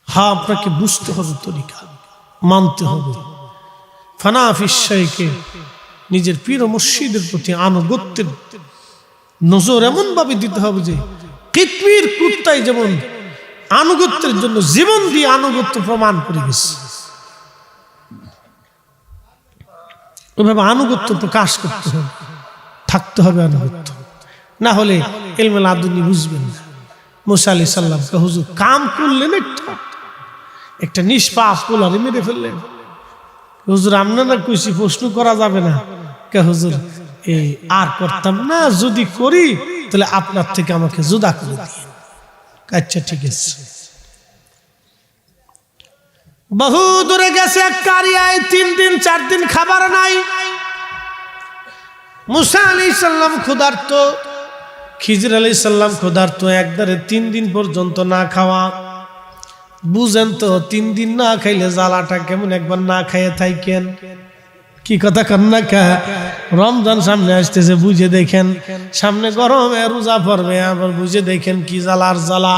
হ্যাঁ, আপনাকে বুঝতে হবে, তরিকা মানতে হবে। ফানাফিসাইকে নিজের পীর ও মুর্শিদের প্রতি আনুগত্যের নজর এমন ভাবে দিতে হবে যে কিতমির কুত্তায় যেমন আনুগত্যের জন্য জীবন দিয়ে আনুগত্য প্রমাণ করে গেছে, ওইভাবে আনুগত্য প্রকাশ করতে হবে, থাকতে হবে আনুগত্য। না হলে ইলমুল আদুনি বুঝবেন না। মুসা আলাইহিস সালামকে হুজুর কাম করলেন, একটা নিষ্পাপ পোলারে মেরে ফেললেন। হুজুর আমরা না কইছি প্রশ্ন করা যাবে না। কে হুজুর এই আর করতাম না, যদি করি তাহলে আপনার থেকে আমাকে জুদা করে দিন। আচ্ছা ঠিক আছে। বহু দূরে গেছে কারিয়ায়, 3 দিন 4 দিন খাবার নাই। মুসা আলাইহিস সালাম ক্ষুধার্ত, খিজির আলাইহিস সালাম ক্ষুধার্ত, একবারে 3 দিন পর্যন্ত না খাওয়া। বুঝেন তো 3 দিন না খাইলে জ্বালাটা কেমন, একবার না খাইয়ে থাকেন। কি কথা কন্যা কা? রমজান সামনে আসতেছে, বুঝে দেখেন, সামনে গরমে রোজা পড়বে, আবার বুঝে দেখেন কি জ্বালার জ্বালা।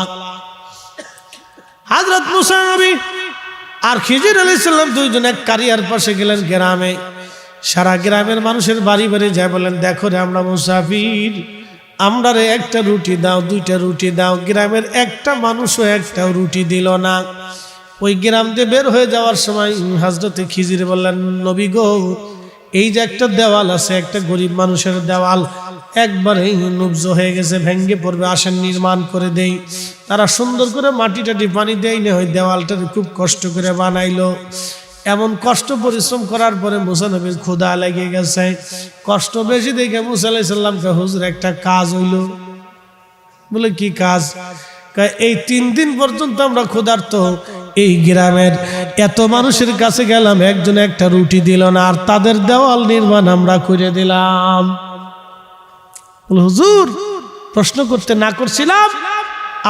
হযরত মুসা নবী আর খিজির আলাইহিস সালাম দুইজন এক কারিয়ার পাশে গেলেন গ্রামে। সারা গ্রামের মানুষের বাড়ি বাড়ি যায় বলেন, দেখো রে আমরা মুসাফির, আমরা রে একটা রুটি দাও, 2টা রুটি দাও। গ্রামের একটা মানুষও একটাও রুটি দিল না। ওই গ্রাম দিয়ে বের হয়ে যাওয়ার সময় হযরতে খিজির বললেন, নবী গো, এই যে একটা দেওয়াল আছে, একটা গরিব মানুষের দেওয়াল, একবারে নবজ হয়ে গেছে, ভেঙ্গে পড়বে, আসেন নির্মাণ করে দেই। তারা সুন্দর করে মাটি টাটি পানি দেয় না, ওই দেওয়ালটা খুব কষ্ট করে বানাইলো। এমন কষ্ট পরিশ্রম করার পরে মুসা নবীর ক্ষুধা লেগে গেছে। কষ্ট বেশি দেখে মুসা আলাইহিস সালামকে হুজুর একটা কাজ হইল, বলে কি কাজ? এই 3 দিন পর্যন্ত আমরা ক্ষুধার্ত, এই গ্রামের এত মানুষের কাছে গেলাম, একজন একটা রুটি দিল না, আর তাদের দেওয়াল নির্মাণ আমরা করে দিলাম। হুজুর প্রশ্ন করতে না করছিলাম,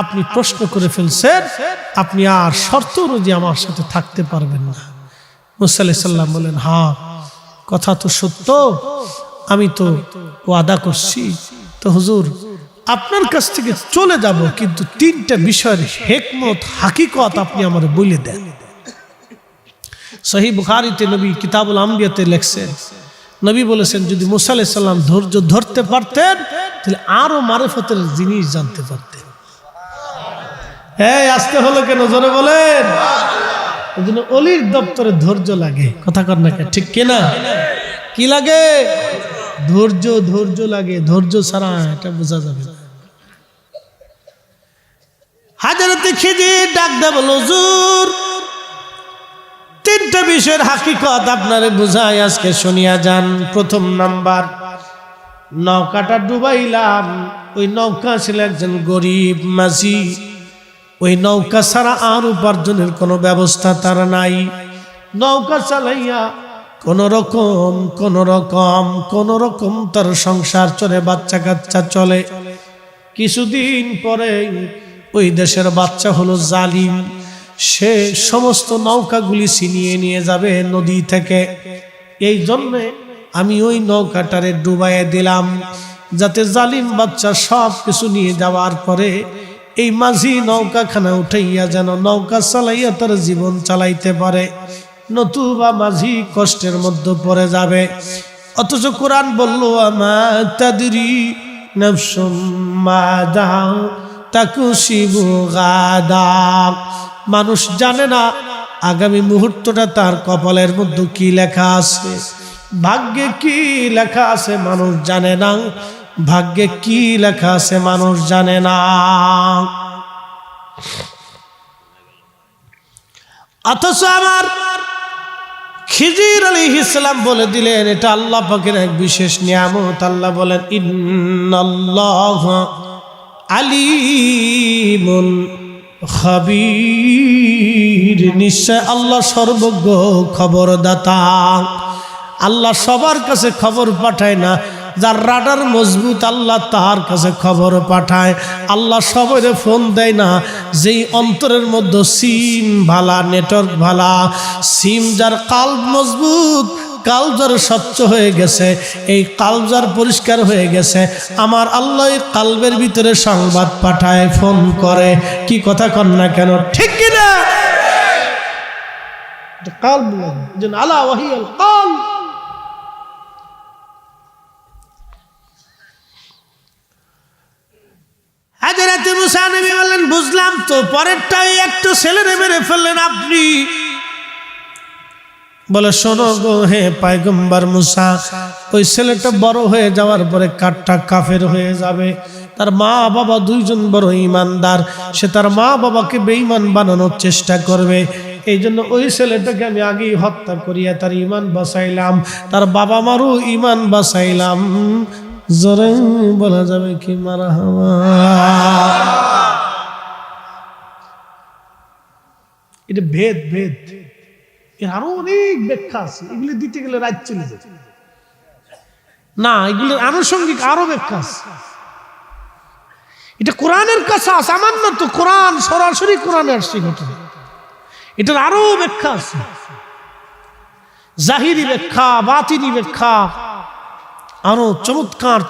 আপনি প্রশ্ন করে ফেলছেন, আপনি আর শর্ত অনুযায়ী আমার সাথে থাকতে পারবেন না। মুসা আলাইহিস সালাম বলেন, হ্যাঁ কথা তো সত্য, আমি তো ওয়াদা করছি। তো হুজুর আপনার কাছ থেকে চলে যাব, কিন্তু 3টা বিষয়ের হিকমত হাকিকত আপনি আমার বলে দেন। সহিহ বুখারীতে নবী কিতাবুল আম্বিয়াতে লেখছেন, নবী বলেছেন যদি মুসা আলাইহিস সালাম ধৈর্য ধরতে পারতেন তাহলে আরো মারিফতের জিনিস জানতে পারতেন। হ্যাঁ আসতে হলো কেন জোরে বলেন? এই জন্য অলির দপ্তরে ধৈর্য লাগে, কথা কর না ঠিক কিনা? কি লাগে? ধৈর্য লাগে, ধৈর্য ছাড়া এটা বোঝা যাবে না। হাজরতে খিজির ডাক দেব, হুজুর 3টা বিষয়ের হাকিকত আপনারে বুঝাই, আজকে শুনিয়া যান। প্রথম নাম্বার, নৌকাটা ডুবাইলাম, ওই নৌকা ছিল একজন গরিব মাঝি, ওই নৌকা ছাড়া আর উপার্জনের কোনো ব্যবস্থা তার নাই। নৌকা চালাইয়া কোন রকম তার সংসার চলে, বাচ্চা কাচ্চা চলে। কিছুদিন পরে ওই দেশের বাচ্চা হলো জালিম, সে সমস্ত নৌকাগুলি ছিনিয়ে নিয়ে যাবে নদী থেকে। এই জন্য আমি ওই নৌকাটারে ডুবাইয়ে দিলাম, যাতে জালিম বাচ্চা সব কিছু নিয়ে যাওয়ার পরে এই মাঝি নৌকাখানা উঠাইয়া যেন নৌকা চালাইয়া তার জীবন চালাইতে পারে, নতুবা মাঝি কষ্টের মধ্যে পড়ে যাবে। অথচ কোরআন বলল, আমা তাদরি নাফসুম মাযা তাকসিবু গাদা। মানুষ জানে না আগামী মুহূর্তটা তার কপালের মধ্যে কি লেখা আছে, ভাগ্যে কি লেখা আছে মানুষ জানে না, ভাগ্যে কি লেখা আছে মানুষ জানে না। অথচ আমার খিজির আলাইহিস সালাম বলে দিলেন এটা আল্লাহ পাকের এক বিশেষ নিয়ামত। আল্লাহ বলেন, ইন্নাল্লাহ আলিমুন খাবীর, নিশ্চয় আল্লাহ সর্বজ্ঞ খবরদাতা। আল্লাহ সবার কাছে খবর পাঠায় না, যার রাডার মজবুত আল্লাহ তার কাছে খবর পাঠায়। আল্লাহ সবাইরে ফোন দেয় না, যেই অন্তরের মধ্যে সিম ভালা, নেটওয়ার্ক ভালা, সিম যার কাল্ব মজবুত, কাল্ব যার স্বচ্ছ হয়ে গেছে, এই কাল্ব যার পরিষ্কার হয়ে গেছে, আমার আল্লাহ কাল্বের ভিতরে সংবাদ পাঠায়, ফোন করে। কি কথা কন না কেন, ঠিক কিনা? কাল্ব আলা ওয়াহিয়াল কাল্ব। হাজরাতে মুসা নবী বললেন, বুঝলাম তো, পরেরটাই একটু ছেলেরে মেরে ফেললেন আপনি। বলে, শোনো গো হে পয়গম্বর মুসা, ওই ছেলেটা বড় হয়ে যাওয়ার পরে কাঠটা কাফের হয়ে যাবে। তার মা বাবা 2জন বড় ঈমানদার, সে তার মা বাবাকে বেঈমান বানানোর চেষ্টা করবে। এই জন্য ওই ছেলেটাকে আমি আগেই হত্যা করিয়া তার ঈমান বাঁচাইলাম, তার বাবা মারও ঈমান বাঁচাইলাম। জোরে বলা যাবে কি মারহাবা? এটা ভেদ, এর আরো অনেক ব্যাখ্যা আছে, এগুলো দিতে গেলে রাত চলে যায় না, এগুলোর আনুষঙ্গিক আরো ব্যাখ্যা আছে। এটা কোরআনের কাছে আছে, আমার না তো কোরআন সরাসরি কোরআনে আসছে ঘটনা, এটার আরো ব্যাখ্যা আছে, জাহিরি ব্যাখ্যা, বাতিনি ব্যাখ্যা, আরো চমৎকার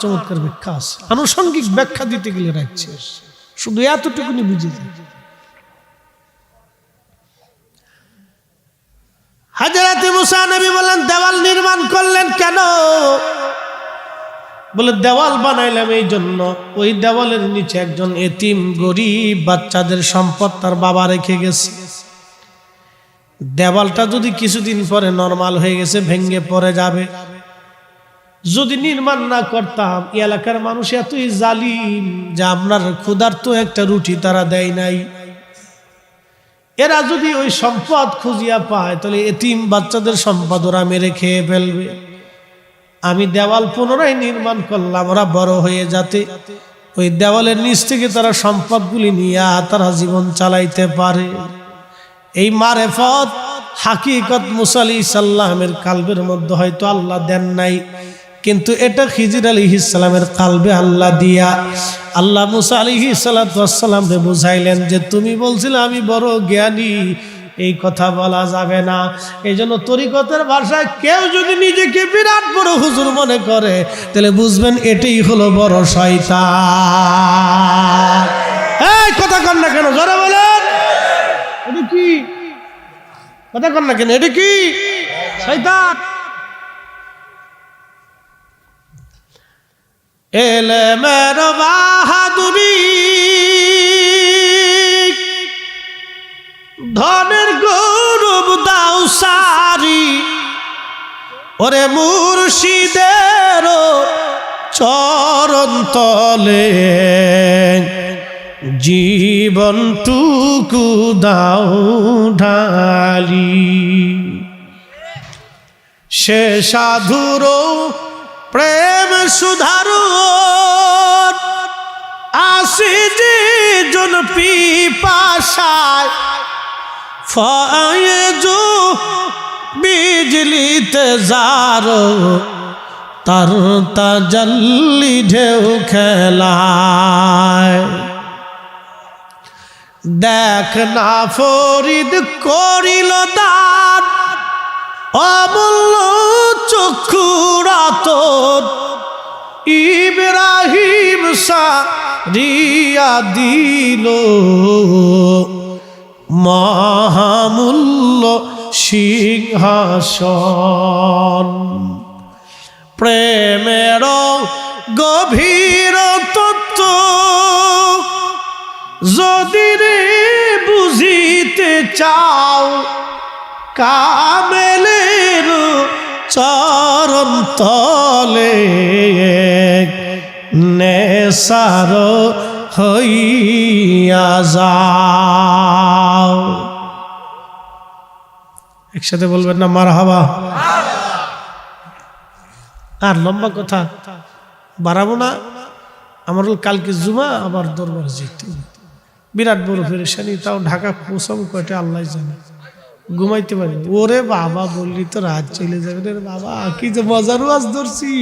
ব্যাখ্যা আছে। আনুষঙ্গিক ব্যাখ্যা দিতে গেলে রাখছে, শুধু এতটুকুনি বুঝে যায়। হাজরাতে মুসা নবী বলেন, দেওয়াল নির্মাণ করলেন কেন? বলে, দেওয়াল বানাইলাম এই জন্য, ওই দেওয়ালের নিচে একজন এতিম গরিব বাচ্চাদের সম্পদ তার বাবা রেখে গেছে। দেওয়ালটা যদি কিছুদিন পরে নরমাল হয়ে গেছে, ভেঙে পড়ে যাবে। যদি নির্মাণ না করতাম, এলাকার মানুষ এতই জালিম যে আপনার ক্ষুধার্ত একটা রুটি তারা দেয় নাই। এরা যদি ওই সম্পদ খুঁজিয়া পায়, তাহলে এতিম বাচ্চাদের সম্পদ ওরা মেরে খেয়ে ফেলবে। আমি দেওয়াল পুনরায় নির্মাণ করলাম, ওরা বড় হয়ে যাতে ওই দেওয়ালের নিচ থেকে তারা সম্পদগুলি নিয়ে তারা জীবন চালাইতে পারে। এই মারেফত হাকিকত মুসা আলাইহিস সালামের কালবের মধ্যে হয়তো আল্লাহ দেন নাই, কিন্তু এটা খিজির আলাইহিস সালামের কালবে আল্লাহ দিয়া আল্লাহ মুসা আলাইহিস সালামকে বুঝাইলেন যে তুমি বলছিলে আমি বড় জ্ঞানী, এই কথা বলা যাবে না। এই জন্য তরিকতের ভাষায় কেউ যদি নিজেকে বিরাট বড় হুজুর মনে করে তাহলে বুঝবেন এটাই হলো বড় শয়তান। এই কথা কন না কেন, জোরে বলেন, এটা কি কথা কন না কেন, এটা কি শয়তান। এলেমের বাহাদুরি ধনের গৌরব দাও সারি, ওরে মুর্শিদের চরণ তলে জীবনটুকু দাও ঢালি। সে সাধুর প্রেম সুধারু আসি যে জন পিপাসায়, ফয়েজু বিজলিতে জারো তার তাজাল্লি ঢেউ খেলায়। দেখ না ফরিদ করিল দান অমূল্য চক্ষুরাতর, ইব্রাহিম সারিয়া দিল মহামূল্য সিংহাসন। প্রেমের গভীর তত্ত্ব যদি রে বুঝিতে চাও, কামেলের চরণ তলে নেসার হইয়া যাও। একসাথে বলবেন না মারহাবা। আর লম্বা কথা বাড়াবো না, আমার কালকে জুমা আবার দরবার যেতে বিরাট বড় পেরেশানি, তাও ঢাকা পৌঁছাবো কয়টা আল্লাহ জানে, ঘুমাইতে পারি। ওরে বাবা বললি তো রাত চলে যাবে রে বাবা, কি যে মজার ওয়াজ ধরছি,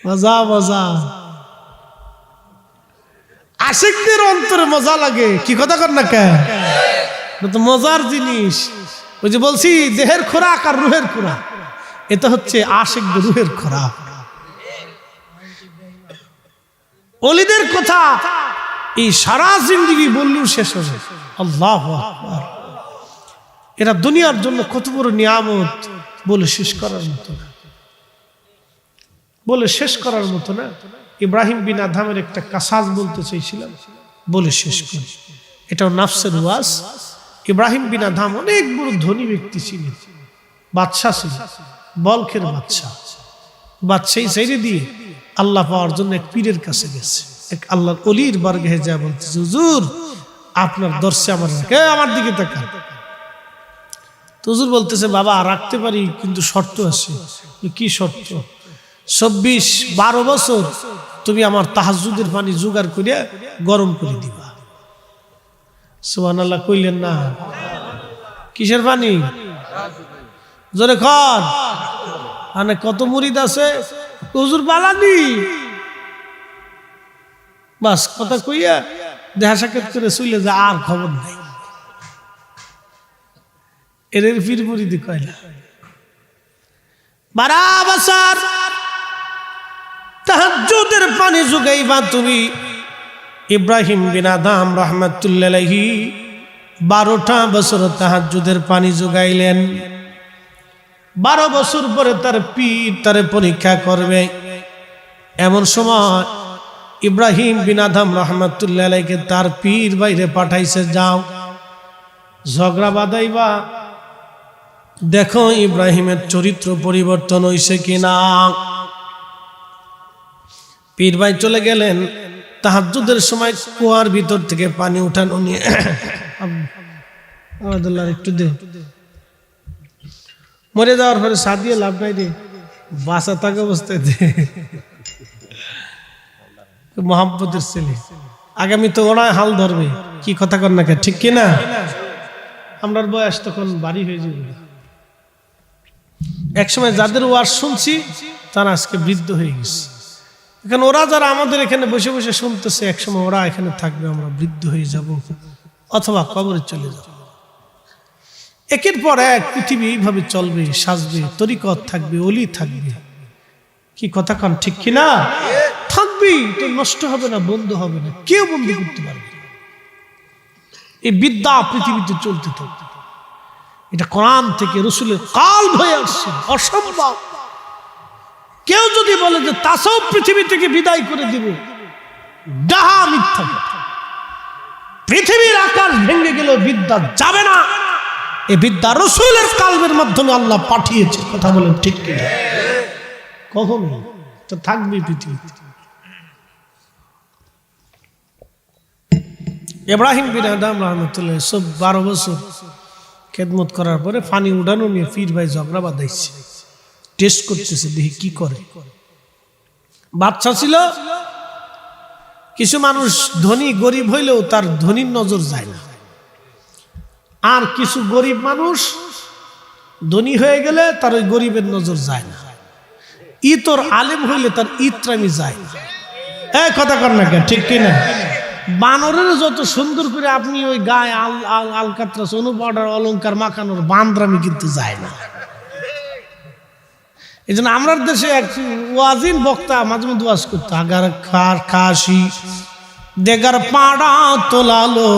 মজা মজা। আশিকদের অন্তরে মজা লাগে, কি কথা কর না কেন, তো মজার জিনিস। ওই যে বলছি দেহের খোরাক আর রুহের খোরাক, এটা হচ্ছে আশিকদের রুহের খোরাক। ওলিদের কথা এই সারা জিন্দেগি বললেও শেষ হবে। আল্লাহু আকবার। এরা দুনিয়ার জন্য কত বড় নিয়ামত বলে শেষ করার মতো না, বলে শেষ করার মতো না। ইব্রাহিম বিন আদহামের একটা কাসাজ বলতে চাইছিলাম, বলে শেষ করি। এটাও নাফসের ওয়াজ। ইব্রাহিম বিন আদহাম অনেক বড় ধনী ব্যক্তি ছিলেন, বাদশাহ ছিলেন, বলখের বাদশাহ। বাদশাহী ছেড়ে দিয়ে আল্লাহ পাওয়ার জন্য এক পীরের কাছে গেছে, এক আল্লাহর ওলির বারগাহে যা বলতেছে, হুজুর আপনার দর্শে আমার দিকে তাকান। তো হুজুর বলতেছে, বাবা রাখতে পারি কিন্তু শর্ত আছে। কি শর্ত? 12 বছর তুমি আমার তাহাজ্জুদের পানি জোগাড় করে গরম করে দিবা। সুবহানাল্লাহ কইলেন না? কিসের পানি? জোরে কর। মানে কত মুরিদ আছে, হুজুর বালানি বাস কথা কইয়া দেখা সাক্ষাৎ করে চলে যা, আর খবর নাই। এর ফির মুরিদি কয় না। 12 বছর তাহাজ্জুদের পানি জোগাইবা তুমি। ইব্রাহিম বিন আদহাম রাহমাতুল্লাহি আলাইহি 12টা বছর তাহাজ্জুদের পানি জোগাইলেন। 12 বছর পরে তার পীর তারে পরীক্ষা করবে। এমন সময় ইব্রাহিম বিন আদহাম রাহমাতুল্লাহি আলাইহিকে তার পীর বাইরে পাঠাইছে, যাও ঝগড়া বাঁধাইবা, দেখো ইব্রাহিমের চরিত্র পরিবর্তন হইছে কিনা। পীর ভাই চলে গেলেন। তাহাজ্জুদের সময় কুয়ার ভিতর থেকে পানি উঠানো নিয়ে, আব্দুল্লাহ একটু দে, মরে যাওয়ার পরে সাদিয়ে লাভ নাই রে, বাঁচা থাকা অবস্থায় দে। মোহাম্মদের ছেলে, আগামী তো ওরাই হাল ধরবে। কি কথা কর না, ঠিক কিনা? আমরার বয়স তখন বাড়ি হয়ে যাবে। একসময় যাদের ওয়াজ শুনছি তারা আজকে বৃদ্ধ হয়ে গেছে। এখন ওরা যারা আমাদের এখানে বসে বসে শুনতেছে, একসময় ওরা এখানে থাকবে, আমরা বৃদ্ধ হয়ে যাব অথবা কবরে চলে যাব। একের পর এক পৃথিবী এইভাবে চলবে, সাজবে, তরিকত থাকবে, অলি থাকবে। কি কথা কন, ঠিক কিনা? থাকবেই তো, নষ্ট হবে না, বন্ধ হবে না, কেউ বন্ধ করতে পারবে না। এই বিদ্যা পৃথিবীতে চলতে থাকবে। এটা কোরআন থেকে রাসূলের কাল হয়ে আসছে, অসম্ভব। কেউ যদি বলে যে তাসাউফ পৃথিবী থেকে বিদায় করে দিব, ডাহা মিথ্যা। পৃথিবীর আকাশ ভেঙে গেল, বিদ্যা যাবে না। এই বিদ্যা রাসূলের কালবের মাধ্যমে আল্লাহ পাঠিয়েছে। কথা বলেন ঠিক কিনা? কখনো তো থাকবে পৃথিবীতে। ইব্রাহিম বিন আদম রাহমাতুল্লাহ 12 বছর খেদমত করার পরে পানি উঠানো নিয়ে পীর ভাই ঝগড়া বাঁধাইছে, টেস্ট করতেছে, দেখি কি করে। বাচ্চা ছিল। কিছু মানুষ ধনী গরিব হইলেও তার ধনীর নজর যায় না, আর কিছু গরিব মানুষ ধনী হয়ে গেলে তার ওই গরিবের নজর যায় না। তোর আলেম হইলে তার ইত্রামি যায় না। কথা কর না, ঠিক কিনা? বানরের যত সুন্দর করে আপনি ওই গায়ে আলকাতরাস অনুপাউডার অলংকার মাখানোর বান্দ্রামি কিন্তু যায় না। এই জন্য আমরা দেশে এক ওয়াজিন বক্তা মাঝে মধ্যে ওয়াজ করতো, আগার খার খাসি দেগার পাড়া তোলালো,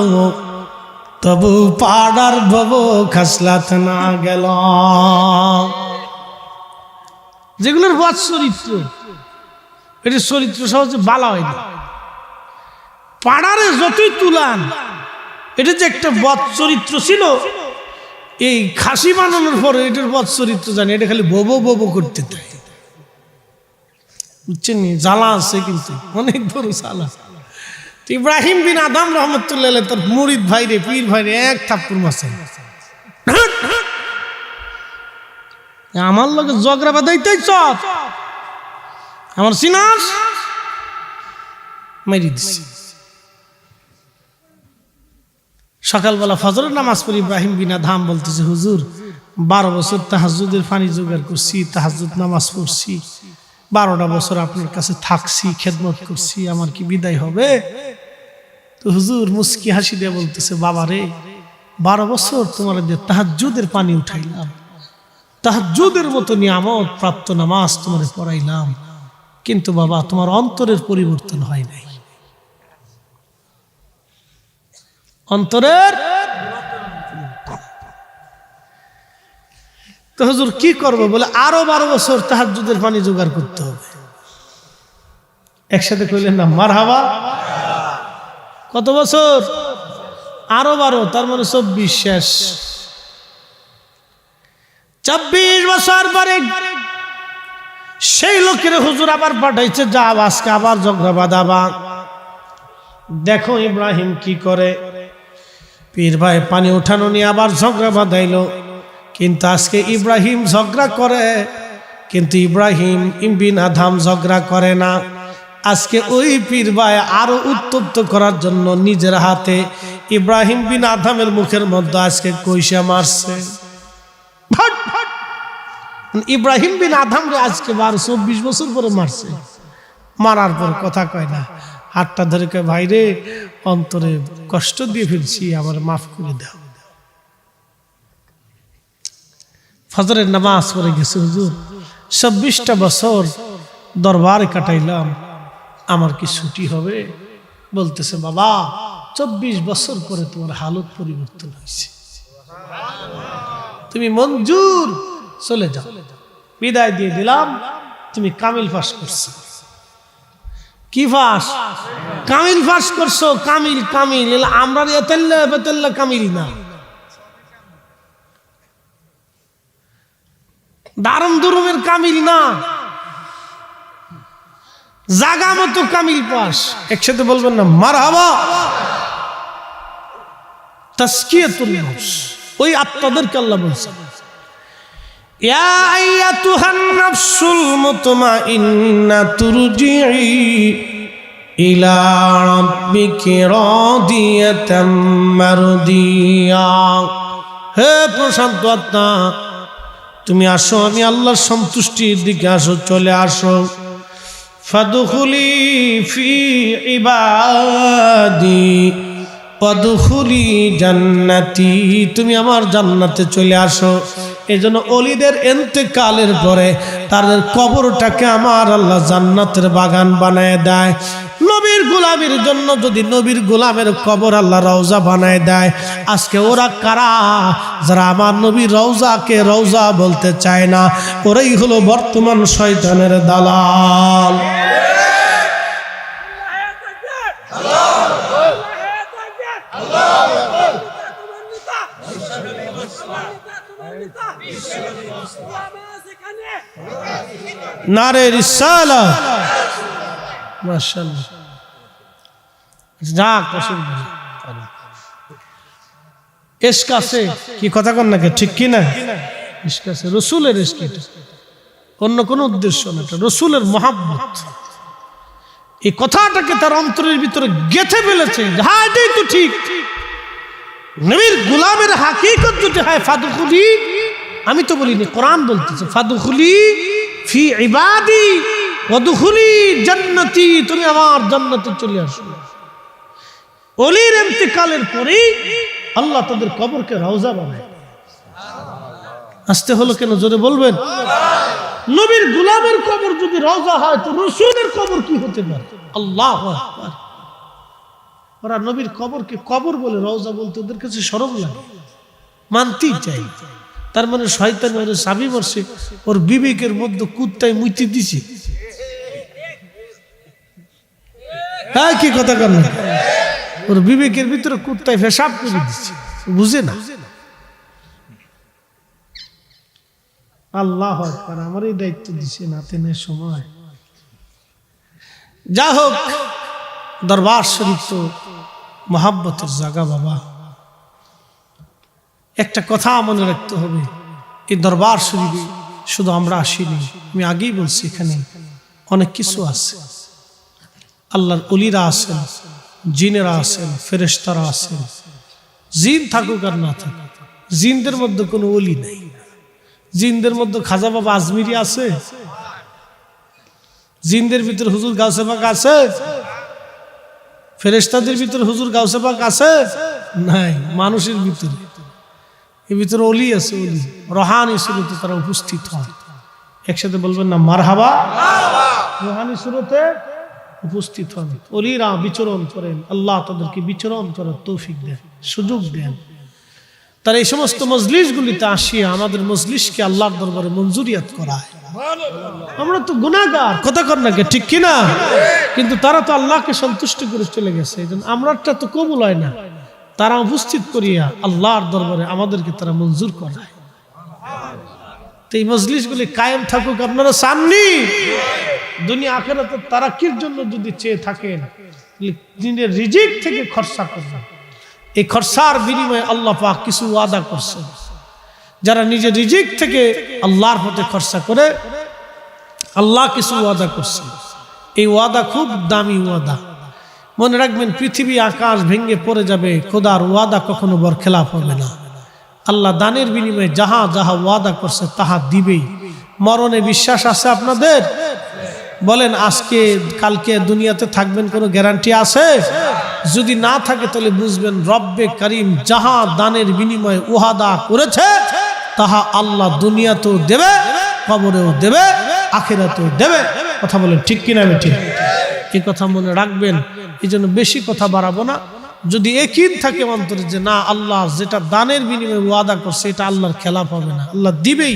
তবু পাড়ার ভব খাসলাত না গেল। যেগুলোর ওয়াজ চরিত্র, এটি চরিত্র সহজে বালা হয় না। পাড়ারে যতই তুলান, এটা যে একটা বদ চরিত্র ছিল, এই খাসি বানানোর পরে এটার বদ চরিত্র জানি, এটা খালি ববো ববো করতে দেয়। বুঝছেন? জ্বালা আছে, কিন্তু অনেক বড় জ্বালা। ইব্রাহিম বিন আদম রহমতুল্লাহ তার মুরিদ ভাইরে, পীর ভাইরে এক থাপ্পড় মারছে। আমার লোকে ঝগড়া বাঁধাইতেই চপ, আমার সিনাস মেরি দিচ্ছে। সকালবেলা ফজরের নামাজ পড়ি, ইব্রাহিম বিন আদম বলতেছে, হুজুর 12 বছর তাহাজ্জুদের পানি জোগাড় করছি, তাহাজ্জুদ নামাজ পড়ছি, 12টা বছর আপনার কাছে থাকছি, খেদমত করছি, আমার কি বিদায় হবে? তো হুজুর মুস্কি হাসি দিয়ে বলতেছে, বাবা রে, 12 বছর তোমার দিয়ে তাহাজ্জুদের পানি উঠাইলাম, তাহাজ্জুদের মতো নিয়ামত প্রাপ্ত নামাজ তোমার পড়াইলাম, কিন্তু বাবা তোমার অন্তরের পরিবর্তন হয় নাই। অন্তরের তো হুজুর কি করবো? বলে আরো 12 বছর তাহাজ্জুদের পানি জোগাড় করতে হবে। একসাথে কইলেন না মারহাবা? কত বছর? আরো 12, তার মানে 24 শেষ। 24 বছর পরে সেই লোকের হুজুর আবার পাঠাইছে, যা আজকে আবার ঝগড়া বাঁধাবা। দেখো ইব্রাহিম কি করে। পীর ভাই পানি উঠানো নিয়ে আবার ঝগড়া বাঁধাইল, কিন্তু আজকে ইব্রাহিম ঝগড়া করে, কিন্তু ইব্রাহিম বিন আদম ঝগড়া করে না। আজকে ওই পীর ভাই আরো উত্তপ্ত করার জন্য নিজের হাতে ইব্রাহিম বিন আদমের মুখের মধ্যে আজকে কইসা মারছে। ইব্রাহিম বিন আদম রে আজকে 24 বছর পরে মারছে। মারার পর কথা কয় না, হাতটা ধরে কয়, ভাই রে, অন্তরে কষ্ট দিয়ে ফেলছি, আমার মাফ করে দাও। ফজরের নামাজ পড়ে গেছে, হুজুর 26টা বছর দরবারে কাটাইলাম, আমার কি ছুটি হবে? বলতেছে, বাবা 24 বছর পরে তোমার হালত পরিবর্তন হয়েছে, তুমি মঞ্জুর, চলে যাও, বিদায় দিয়ে দিলাম। তুমি কামিল পাস করছো। কি পাস? কামিল পাস করছো। কামিল কামিল আমরা বেতেল্লা কামিল না, দারুম দুরুমের কামিল না, জাগা মতো কামিল পাস। একসাথে বলবেন না মারহাবা? তাসকিয়াতুন নফস, ওই আত্মাদেরকে আল্লাহ বলছে, ইয়া আইয়াতুহান নাফসুল মুতমাইন্না তুরজিই ইলা রাব্বিকি রাদিয়াতাম মারদিয়া। হে প্রশান্ত আত্মা, তুমি আসো, আমি আল্লাহর সন্তুষ্টির দিকে আসো, চলে আসো। ফাদখুলি ফি ইবাদি ওয়াদখুলি জান্নাতি, তুমি আমার জান্নাতে চলে আসো। এই জন্য অলিদের ইন্তেকালের পরে তাদের কবরটাকে আমার আল্লাহ জান্নাতের বাগান বানায় দেয়। নবীর গোলামের জন্য যদি নবীর গোলামের কবর আল্লাহ রওজা বানায় দেয়, আজকে ওরা কারা? যারা আমার নবীর রওজাকে রওজা বলতে চায় না, ওরাই হলো বর্তমান শয়তানের দালাল। নারে রিসালাত, মাশাআল্লাহ। যাক ইশক আছে, কি কথা কন নাকি, ঠিক কি না? ইশক আছে, রাসূলের ইশক, অন্য কোনো উদ্দেশ্য না, এটা রাসূলের মহব্বত। এই কথাটাকে তার অন্তরের ভিতরে গেঁথে ফেলেছে। হ্যাঁ, এটাই তো ঠিক। নবীর গোলামের হাকিকত যদি হয়, ফাদখুলি, আমি তো বলিনি, কোরআন বলতেছে, ফাদখুলি ফি ইবাদি ওয়াদখুলি জান্নাতি, তুমি আমার জান্নাতে চলে আসো। ওলির ইন্তেকালের পরে আল্লাহ তাদের কবরকে রওজা বানায়। আসতে হলো কেন, জোরে বলবেন? নবীর গোলামের কবর যদি রওজা হয়, তো রাসূলের কবর কি হতে পারে? আল্লাহু আকবার। ওরা নবীর কবরকে কবর বলে, রওজা বলতে ওদের কাছে শরম লাগে, মানতেই চাই। তার মানে শয়তান ওর চাবি মারছে, ওর বিবেকের মধ্যে কুত্তায় মুইতে দিছে। হ্যাঁ, কি কথা কর না, ওর বিবেকের ভিতরে কুত্তায় পেশাব করে দিচ্ছে, বুঝে না। আল্লাহ আকবার, আমার এই দায়িত্ব দিছে নাতেনের সময়। যা হোক, দরবার শরীফ তো মহাব্বতের জায়গা বাবা। একটা কথা মনে রাখতে হবে, এই দরবার শরীফে শুধু আমরা আসিনি, আমি আগেই বলছি, এখানে অনেক কিছু আছে। আল্লাহর ওলিরা আছেন, জিনেরা আছেন, ফেরেশতারা আছেন। জিন থাকুক আর না থাকুক, জিনদের মধ্যে কোনো ওলি নেই। জিনদের মধ্যে খাজা বাবা আজমিরি আছে? জিনদের ভিতরে হুজুর গাউসে পাক আছে? ফেরেশতাদের ভিতরে হুজুর গাউসে পাক আছে? নাই। মানুষের ভিতরে, এর ভিতরে ওলি আছে, ওলি রোহানি সুরতে তারা উপস্থিত হয়। একসাথে বলবেন না মারহাবা? রোহানি সুরতে উপস্থিত হন, ওলিরা বিচরণ করেন। আল্লাহ তাদেরকে বিচরণ করার তৌফিক দেন, সুযোগ দেন। তার এই সমস্ত মজলিসগুলিতে আসিয়া আমাদের মজলিসকে আল্লাহর দরবারে মঞ্জুরিয়াত করায়। আমরা তো গুনাহগার, কথা কর না কে, ঠিক কিনা? কিন্তু তারা তো আল্লাহকে সন্তুষ্ট করে চলে গেছে, এই জন্য আমরাটা তো কবুল হয় না। তারা উপস্থিত করিয়া আল্লাহর দরবারে আমাদেরকে তারা মঞ্জুর করায়। তো এই মজলিসগুলি কায়েম থাকুক আপনারা চাননি? দুনিয়া আখিরাতের তারাক্কির জন্য যদি চেয়ে থাকেন, নিজের রিজিক থেকে খরচা করবেন। এই খরচার বিনিময়ে আল্লাহ পাক কিছু ওয়াদা করছেন। যারা নিজের রিজিক থেকে আল্লাহর পথে খরচা করে, আল্লাহ কিছু ওয়াদা করছেন। এই ওয়াদা খুব দামি ওয়াদা। মনে রাখবেন, পৃথিবী আকাশ ভেঙে পড়ে যাবে, খোদার ওয়াদা কখনো বরখেলাপ হবে না। আল্লাহ দানের বিনিময়ে যাহা যাহা ওয়াদা করছে তাহা দিবেই। মরণে বিশ্বাস আছে আপনাদের? বলেন, আজকে কালকে দুনিয়াতে থাকবেন, কোনো গ্যারান্টি আছে? যদি না থাকে তাহলে বুঝবেন রব্বে করিম যাহা দানের বিনিময়ে ওয়াদা করেছে তাহা আল্লাহ দুনিয়াতেও দেবে, কবরেও দেবে, আখিরাতেও দেবে। কথা বলেন ঠিক কিনা? আমি ঠিক, এই কথা মনে রাখবেন। এই জন্য বেশি কথা বাড়াবো না। যদি একই থাকে অন্তরে যে না, আল্লাহ যেটা দানের বিনিময়ে ওয়াদা করছে এটা আল্লাহর খেলাফ হবে না, আল্লাহ দিবেই,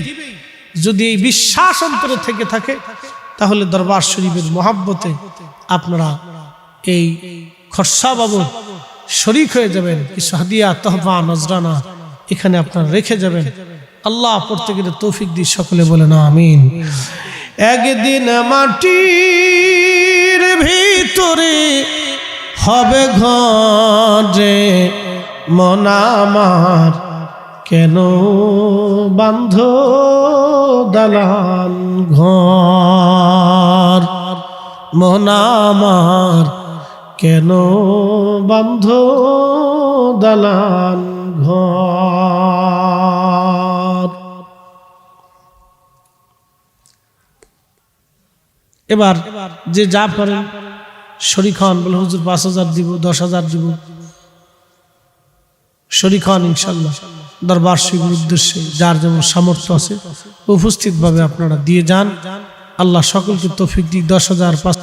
যদি এই বিশ্বাস অন্তরে থেকে থাকে, তাহলে দরবার শরীফের মহাব্বতে আপনারা এই খরচা বাবদ শরীক হয়ে যাবেন। কিছু হাদিয়া, তহফা, নজরানা এখানে আপনারা রেখে যাবেন। আল্লাহ প্রত্যেকের তৌফিক দিয়ে সকলে বলেন আমিন। একদিন মাটির ভিতরে হবে ঘরে মন আমার, কেন বান্ধ দালান ঘর? মন আমার কেন বান্ধ দালান ঘর। এবার যে যা পারেন শরীক হন, বলে হুজুর 5,000 দিব, 10,000 দিব, শরীক হন ইনশাল্লাহ। দরবার শরীফের উদ্দেশ্যে যার যেমন সামর্থ্য আছে উপস্থিতভাবে আপনারা দিয়ে যান। আল্লাহ সকলকে তৌফিক দিক। 10,000